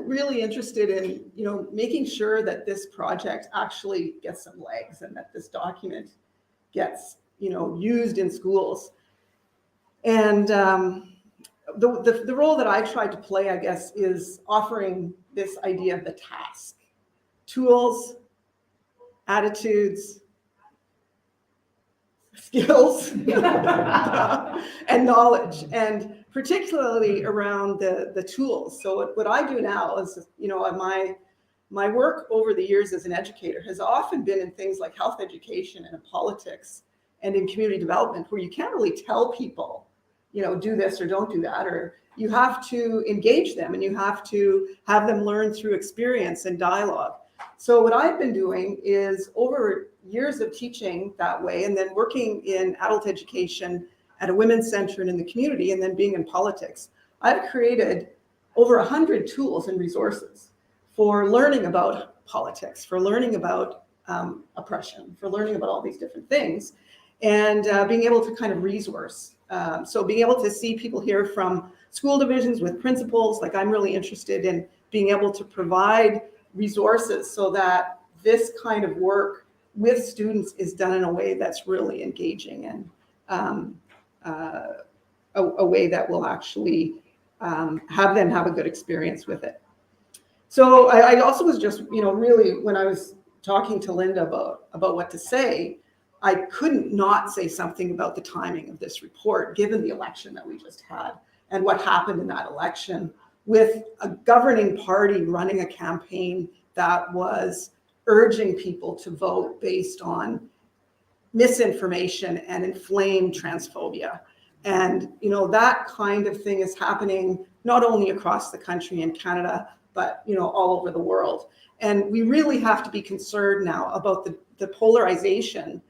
G: really interested in, you know, making sure that this project actually gets some legs and that this document gets, you know, used in schools. And the role that I tried to play, I guess, is offering this idea of the task, tools, attitudes, skills, and knowledge, and particularly around the tools. So what I do now is, you know, my work over the years as an educator has often been in things like health education and in politics and in community development, where you can't really tell people, you know, do this or don't do that, or you have to engage them and you have to have them learn through experience and dialogue. So what I've been doing is, over years of teaching that way and then working in adult education at a women's center and in the community, and then being in politics, I've created over 100 tools and resources for learning about politics, for learning about oppression, for learning about all these different things, and being able to kind of resource. So being able to see people here from school divisions with principals, like I'm really interested in being able to provide resources so that this kind of work with students is done in a way that's really engaging and a way that will actually have them have a good experience with it. So I also was just, you know, really, when I was talking to Linda about what to say, I couldn't not say something about the timing of this report, given the election that we just had and what happened in that election, with a governing party running a campaign that was urging people to vote based on misinformation and inflamed transphobia. And, you know, that kind of thing is happening not only across the country in Canada, but, you know, all over the world. And we really have to be concerned now about the polarization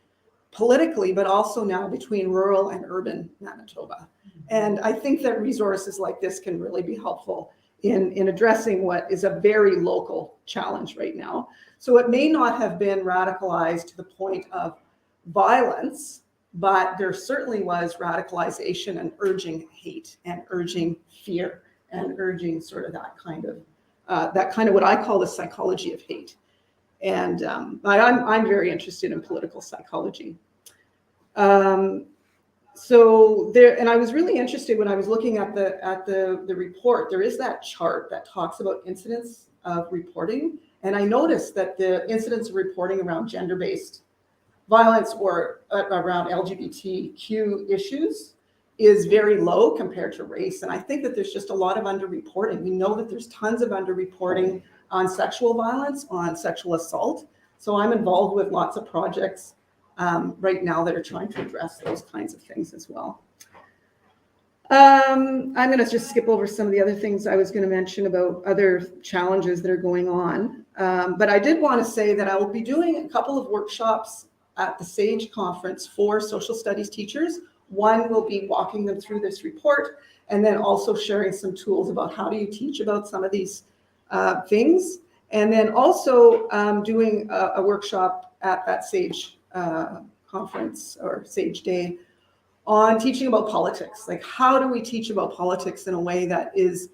G: politically, but also now between rural and urban Manitoba. And I think that resources like this can really be helpful in addressing what is a very local challenge right now. So it may not have been radicalized to the point of violence, but there certainly was radicalization and urging hate and urging fear and urging sort of that kind of what I call the psychology of hate. And I'm very interested in political psychology. So there, and I was really interested when I was looking at the report. There is that chart that talks about incidents of reporting, and I noticed that the incidents of reporting around gender-based violence or around LGBTQ issues is very low compared to race. And I think that there's just a lot of underreporting. We know that there's tons of underreporting on sexual violence, on sexual assault. So I'm involved with lots of projects right now that are trying to address those kinds of things as well. I'm going to just skip over some of the other things I was going to mention about other challenges that are going on. But I did want to say that I will be doing a couple of workshops at the SAGE conference for social studies teachers. One will be walking them through this report, and then also sharing some tools about how do you teach about some of these things. And then also doing a workshop at that SAGE conference or SAGE Day on teaching about politics. Like, how do we teach about politics in a way that is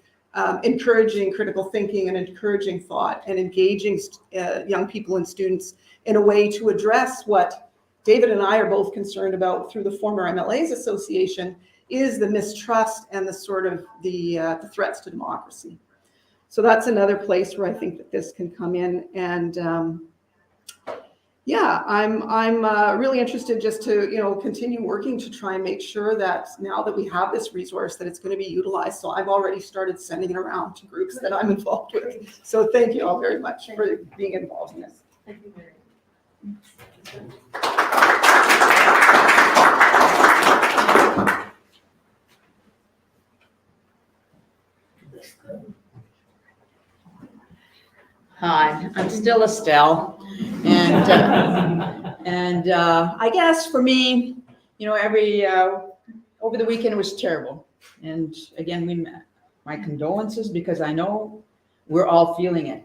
G: encouraging critical thinking and encouraging thought and engaging young people and students in a way to address what David and I are both concerned about through the former MLAs Association, is the mistrust and the sort of the threats to democracy. So that's another place where I think that this can come in. And yeah, I'm really interested just to continue working to try and make sure that now that we have this resource, that it's going to be utilized. So I've already started sending it around to groups that I'm involved with. So thank you all very much for being involved in this.
T: Thank you very much.
H: Hi, I'm still Estelle, and I guess for me, every over the weekend was terrible, and again, my condolences, because I know we're all feeling it.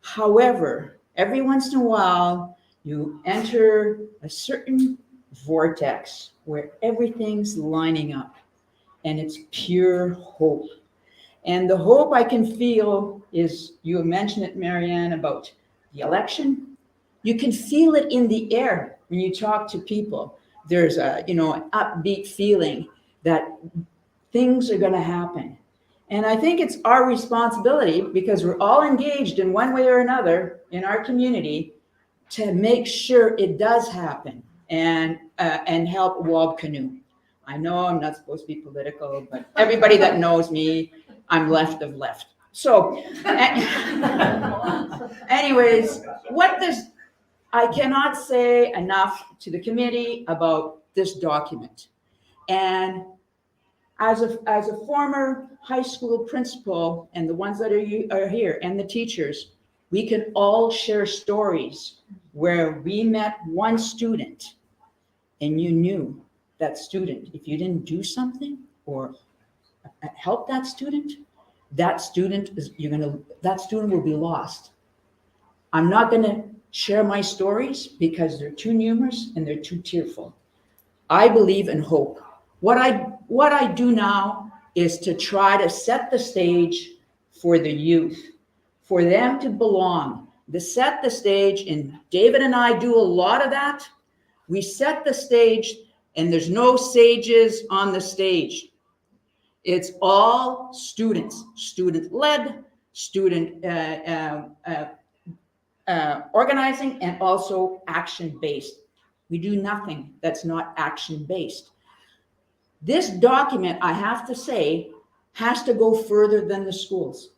H: However, every once in a while, you enter a certain vortex where everything's lining up, and it's pure hope. And the hope I can feel is, you mentioned it, Marianne, about the election. You can feel it in the air when you talk to people. There's an upbeat feeling that things are going to happen. And I think it's our responsibility, because we're all engaged in one way or another in our community, to make sure it does happen and help Wab Canoe. I know I'm not supposed to be political, but everybody that knows me, I'm left of left. So anyways, I cannot say enough to the committee about this document. And as a former high school principal, and the ones that are here, and the teachers, we can all share stories where we met one student and you knew that student, if you didn't do something or help that student will be lost. I'm not going to share my stories because they're too numerous and they're too tearful. I believe in hope. What I do now is to try to set the stage for the youth, for them to belong, to set the stage. And David and I do a lot of that. We set the stage, and there's no sages on the stage. It's all students, student-led, student organizing, and also action-based. We do nothing that's not action-based. This document, I have to say, has to go further than the schools.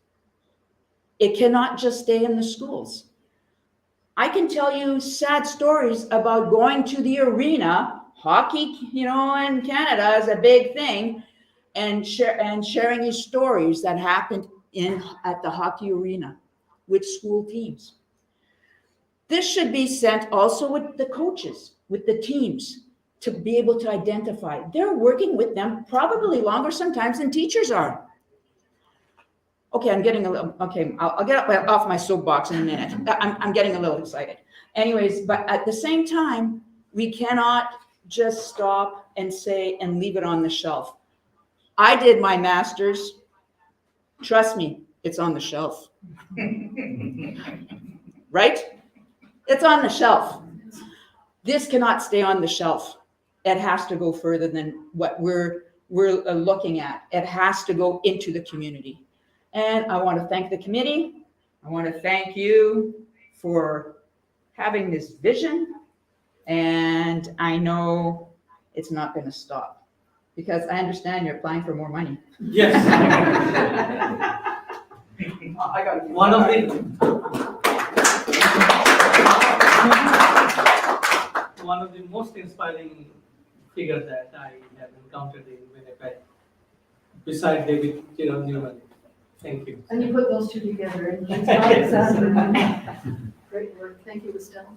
H: It cannot just stay in the schools. I can tell you sad stories about going to the arena. Hockey, in Canada is a big thing. And sharing his stories that happened at the hockey arena with school teams. This should be sent also with the coaches, with the teams, to be able to identify. They're working with them probably longer sometimes than teachers are. Okay, I'm getting a little, okay, I'll get off my soapbox in a minute. I'm getting a little excited. Anyways, but at the same time, we cannot just stop and say and leave it on the shelf. I did my master's. Trust me, it's on the shelf. Right? It's on the shelf. This cannot stay on the shelf. It has to go further than what we're looking at. It has to go into the community. And I want to thank the committee. I want to thank you for having this vision. And I know it's not going to stop because I understand you're applying for more money.
B: Yes.
H: I got
B: One of the most inspiring figures that I have encountered in Winnipeg, besides David Newman. Thank you.
A: And you put those two together. And that's Alexander. Great work. Thank you, Estelle.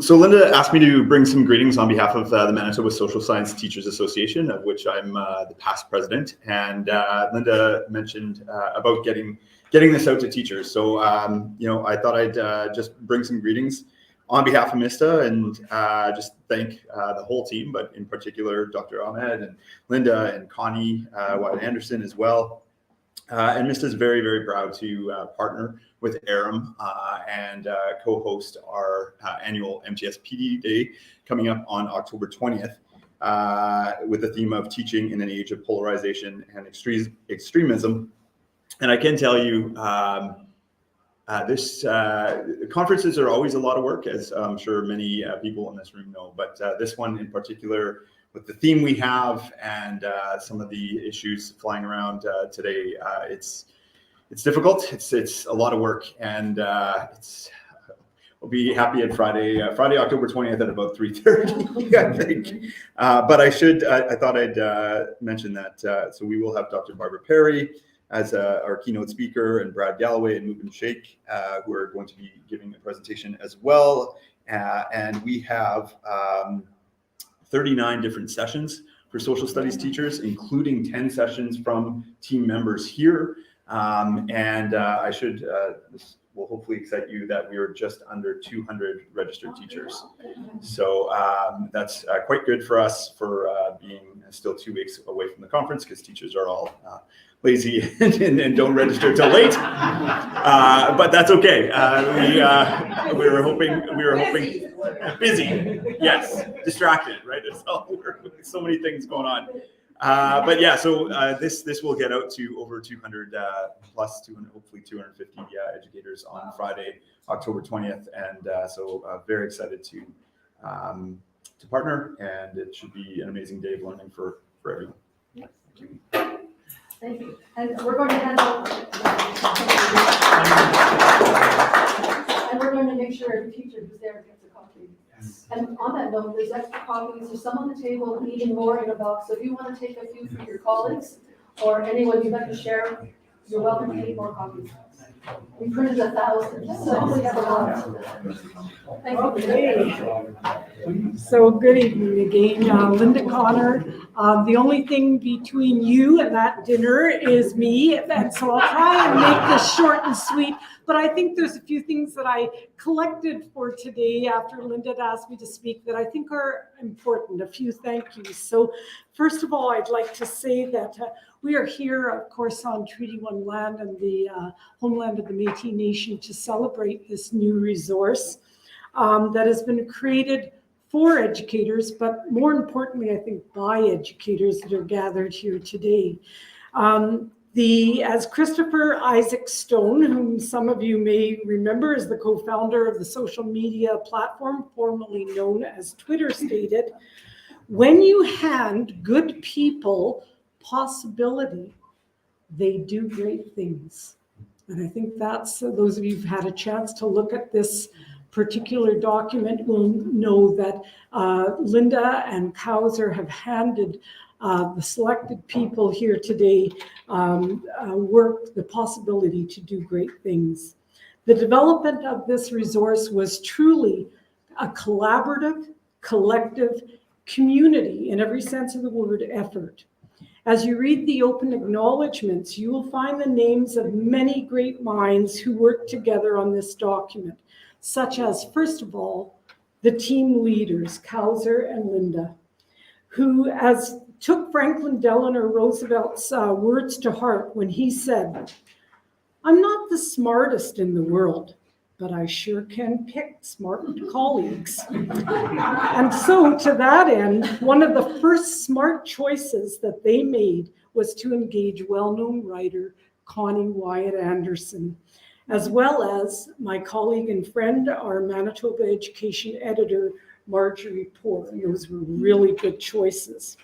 N: So Linda asked me to bring some greetings on behalf of the Manitoba Social Science Teachers Association, of which I'm the past president. And Linda mentioned about getting this out to teachers. So, I thought I'd just bring some greetings on behalf of MISTA and just thank the whole team, but in particular, Dr. Ahmed and Linda and Connie Wyatt Anderson as well. And MISTA is very, very proud to partner with ERIM and co-host our annual MTS PD Day coming up on October 20th with the theme of teaching in an age of polarization and extremism. And I can tell you, conferences are always a lot of work, as I'm sure many people in this room know, but this one in particular, with the theme we have and some of the issues flying around today, it's difficult. It's a lot of work, and we'll be happy at Friday, October 20th at about 3:30, I think. But I thought I'd mention that. So we will have Dr. Barbara Perry as our keynote speaker, and Brad Galloway and Mubin Sheikh, who are going to be giving a presentation as well. And we have 39 different sessions for social studies teachers, including 10 sessions from team members here. And I should, this will hopefully excite you, that we are just under 200 registered teachers. So that's quite good for us for being still 2 weeks away from the conference, because teachers are all lazy and don't register till late. But that's okay. We were hoping busy. Yes, distracted, right? It's so many things going on. But yeah, so this will get out to over 200 plus 200, hopefully 250 educators on Friday, October 20th, and so very excited to partner, and it should be an amazing day of learning for everyone. Thank you.
A: Thank you. And we're going to hand out, and we're going to make sure every teacher who's there gets a copy. Yes. And on that note, there's extra copies. There's some on the table, even more in a box. So if you want to take a few for your colleagues or anyone you'd like to share, you're welcome to take more copies. We printed 1,000, so we have a lot. Thank you.
J: So good evening again, Linda Connor. The only thing between you and that dinner is me, and so I'll try and make this short and sweet, but I think there's a few things that I collected for today after Linda had asked me to speak that I think are important, a few thank yous. So first of all, I'd like to say that we are here, of course, on Treaty 1 land and the homeland of the Métis Nation to celebrate this new resource that has been created for educators, but more importantly, I think, by educators that are gathered here today. As Christopher Isaac Stone, whom some of you may remember as the co-founder of the social media platform formerly known as Twitter, stated, when you hand good people possibility, they do great things. And I think that's, those of you who've had a chance to look at this particular document will know that Linda and Kauser have handed the selected people here today the possibility to do great things. The development of this resource was truly a collaborative collective, community, in every sense of the word, effort. As you read the open acknowledgements, you will find the names of many great minds who worked together on this document, such as, first of all, the team leaders, Kauser and Linda, who took Franklin Delano Roosevelt's words to heart when he said, "I'm not the smartest in the world, but I sure can pick smart colleagues." And so to that end, one of the first smart choices that they made was to engage well-known writer Connie Wyatt Anderson, as well as my colleague and friend, our Manitoba Education editor, Marjorie Poore. And those were really good choices.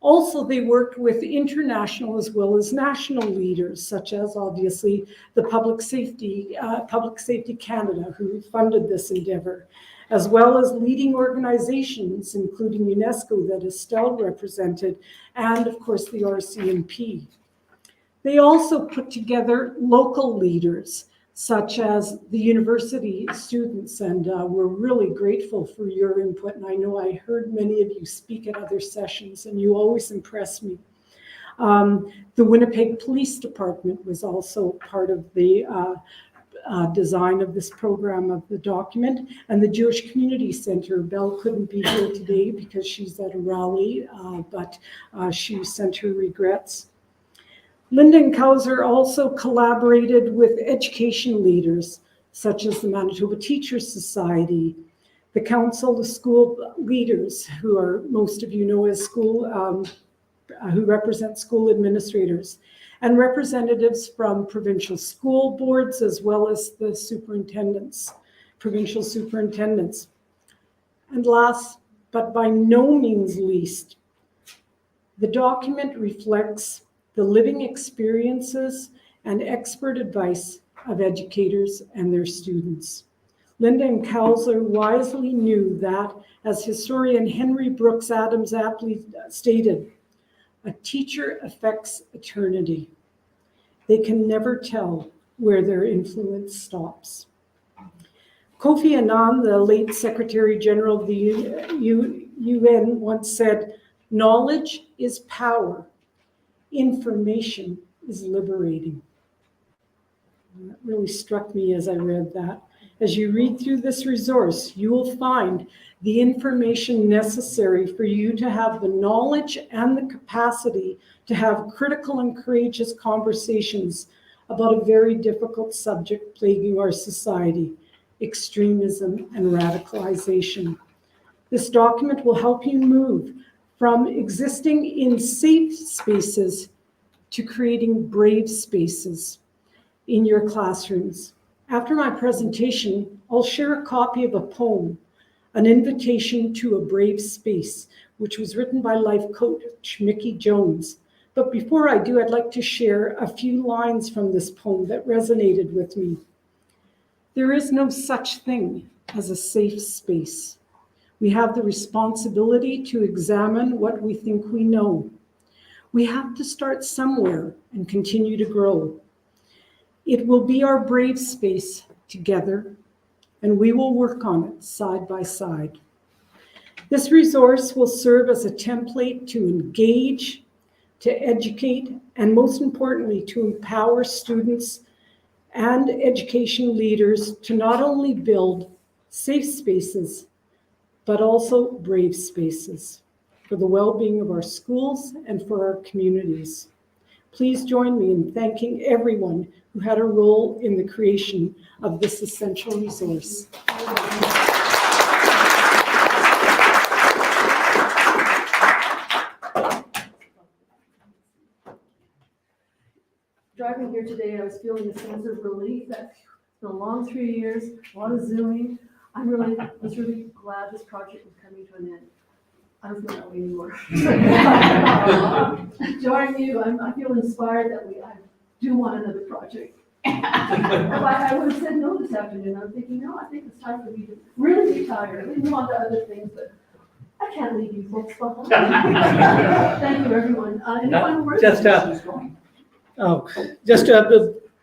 J: Also, they worked with international as well as national leaders, such as obviously the Public Safety Canada, who funded this endeavor, as well as leading organizations, including UNESCO that Estelle represented, and of course the RCMP. They also put together local leaders, such as the university students, and we're really grateful for your input. And I know I heard many of you speak at other sessions, and you always impress me. The Winnipeg Police Department was also part of the design of this program of the document, and the Jewish Community Center. Belle couldn't be here today because she's at a rally, but she sent her regrets. Linda and Kauser also collaborated with education leaders, such as the Manitoba Teachers Society, the Council of School Leaders, who are, most of you know as who represent school administrators, and representatives from provincial school boards, as well as the superintendents, provincial superintendents. And last, but by no means least, the document reflects the living experiences and expert advice of educators and their students. Linda and Kauser wisely knew that, as historian Henry Brooks Adams aptly stated, a teacher affects eternity. They can never tell where their influence stops. Kofi Annan, the late Secretary General of the UN, once said, "Knowledge is power. Information is liberating." And that really struck me as I read that. As you read through this resource, you will find the information necessary for you to have the knowledge and the capacity to have critical and courageous conversations about a very difficult subject plaguing our society, extremism and radicalization. This document will help you move from existing in safe spaces to creating brave spaces in your classrooms. After my presentation, I'll share a copy of a poem, An Invitation to a Brave Space, which was written by life coach Mickey Jones. But before I do, I'd like to share a few lines from this poem that resonated with me. There is no such thing as a safe space. We have the responsibility to examine what we think we know. We have to start somewhere and continue to grow. It will be our brave space together, and we will work on it side by side. This resource will serve as a template to engage, to educate, and most importantly, to empower students and education leaders to not only build safe spaces, but also brave spaces for the well-being of our schools and for our communities. Please join me in thanking everyone who had a role in the creation of this essential resource.
A: Driving here today, I was feeling a sense of relief that it's been a long 3 years, a lot of Zooming. I was really glad this project was coming to an end. I don't feel that way anymore. Joining you, I feel inspired that I do want another project. I would have said no this afternoon. I'm thinking, no, I think it's time for me to really retire. We move on to other things, but I can't leave you folks behind. Thank you, everyone. Any final words?
B: Just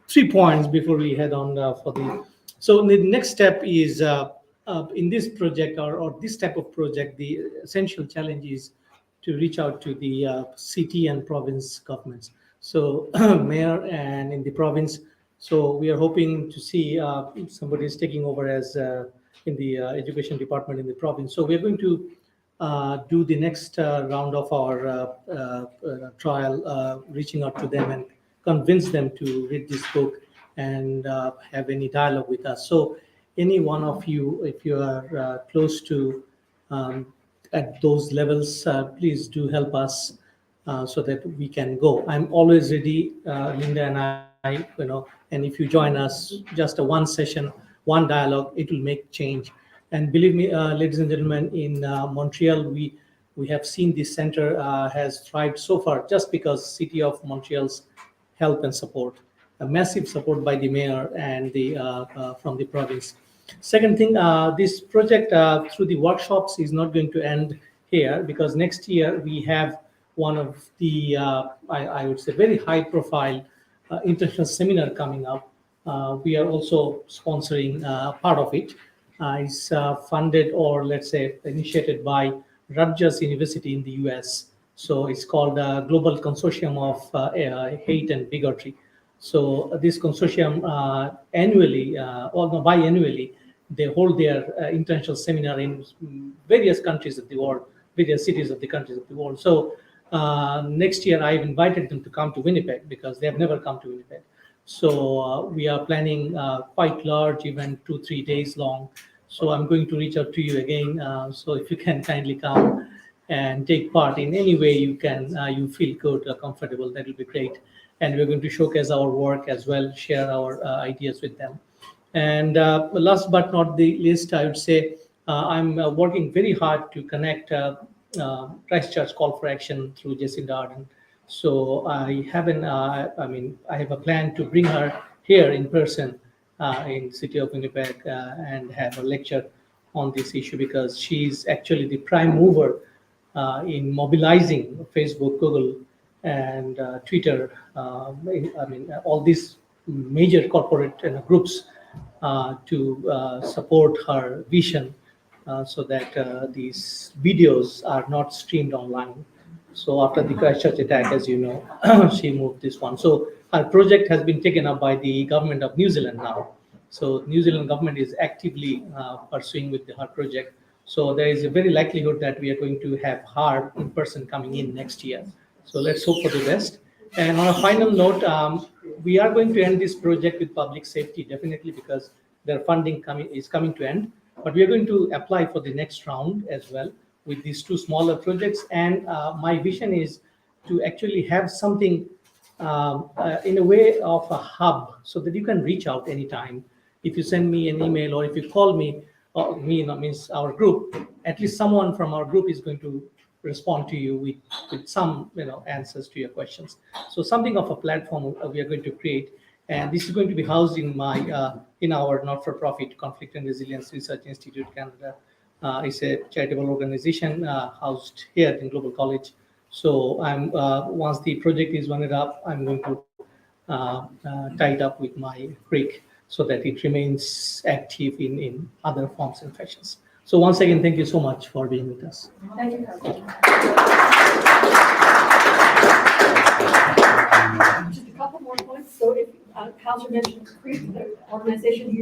B: 3 points before we head on for the. So the next step is in this project or this type of project, the essential challenge is to reach out to the city and province governments. So mayor and in the province, so we are hoping to see somebody is taking over as in the education department in the province. So we are going to do the next round of our trial, reaching out to them and convince them to read this book and have any dialogue with us. So any one of you, if you are close to at those levels, please do help us so that we can go. I'm always ready, Linda and I, and if you join us, just a one session, one dialogue, it will make change. And believe me, ladies and gentlemen, in Montreal, we have seen this center has thrived so far just because City of Montreal's help and support, a massive support by the mayor and the from the province. Second thing, this project through the workshops is not going to end here because next year we have one of the, I would say, very high-profile international seminar coming up. We are also sponsoring part of it. It's funded or let's say initiated by Rutgers University in the US. So it's called Global Consortium of Hate and Bigotry. So this consortium annually, or no, biannually, they hold their international seminar in various countries of the world, various cities of the countries of the world. So next year, I've invited them to come to Winnipeg because they have never come to Winnipeg. So we are planning quite large event, 2-3 days long. So I'm going to reach out to you again. So if you can kindly come and take part in any way you can, you feel good or comfortable, that will be great. And we're going to showcase our work as well, share our ideas with them. And last but not the least, I would say I'm working very hard to connect Christchurch Call for Action through Jacinda Ardern. So I haven't, I have a plan to bring her here in person in City of Winnipeg and have a lecture on this issue because she's actually the prime mover in mobilizing Facebook, Google, and Twitter. All these major corporate groups to support her vision so that these videos are not streamed online. So after the Christchurch attack, as you know, she moved this one. So her project has been taken up by the government of New Zealand now. So New Zealand government is actively pursuing with her project. So there is a very likelihood that we are going to have her in person coming in next year. So let's hope for the best. And on a final note, we are going to end this project with public safety, definitely, because their funding is coming to end. But we are going to apply for the next round as well with these two smaller projects. And my vision is to actually have something in a way of a hub so that you can reach out anytime. If you send me an email or if you call me, or me means our group, at least someone from our group is going to respond to you with some answers to your questions. So something of a platform we are going to create, and this is going to be housed in my in our not-for-profit Conflict and Resilience Research Institute Canada. It's a charitable organization housed here in Global College. So I'm once the project is wound up, I'm going to tie it up with my creek so that it remains active in other forms and fashions. So once again, thank you so much for being with us.
A: Thank you. Just a couple more points. So if Councilor mentioned CREEP, the organization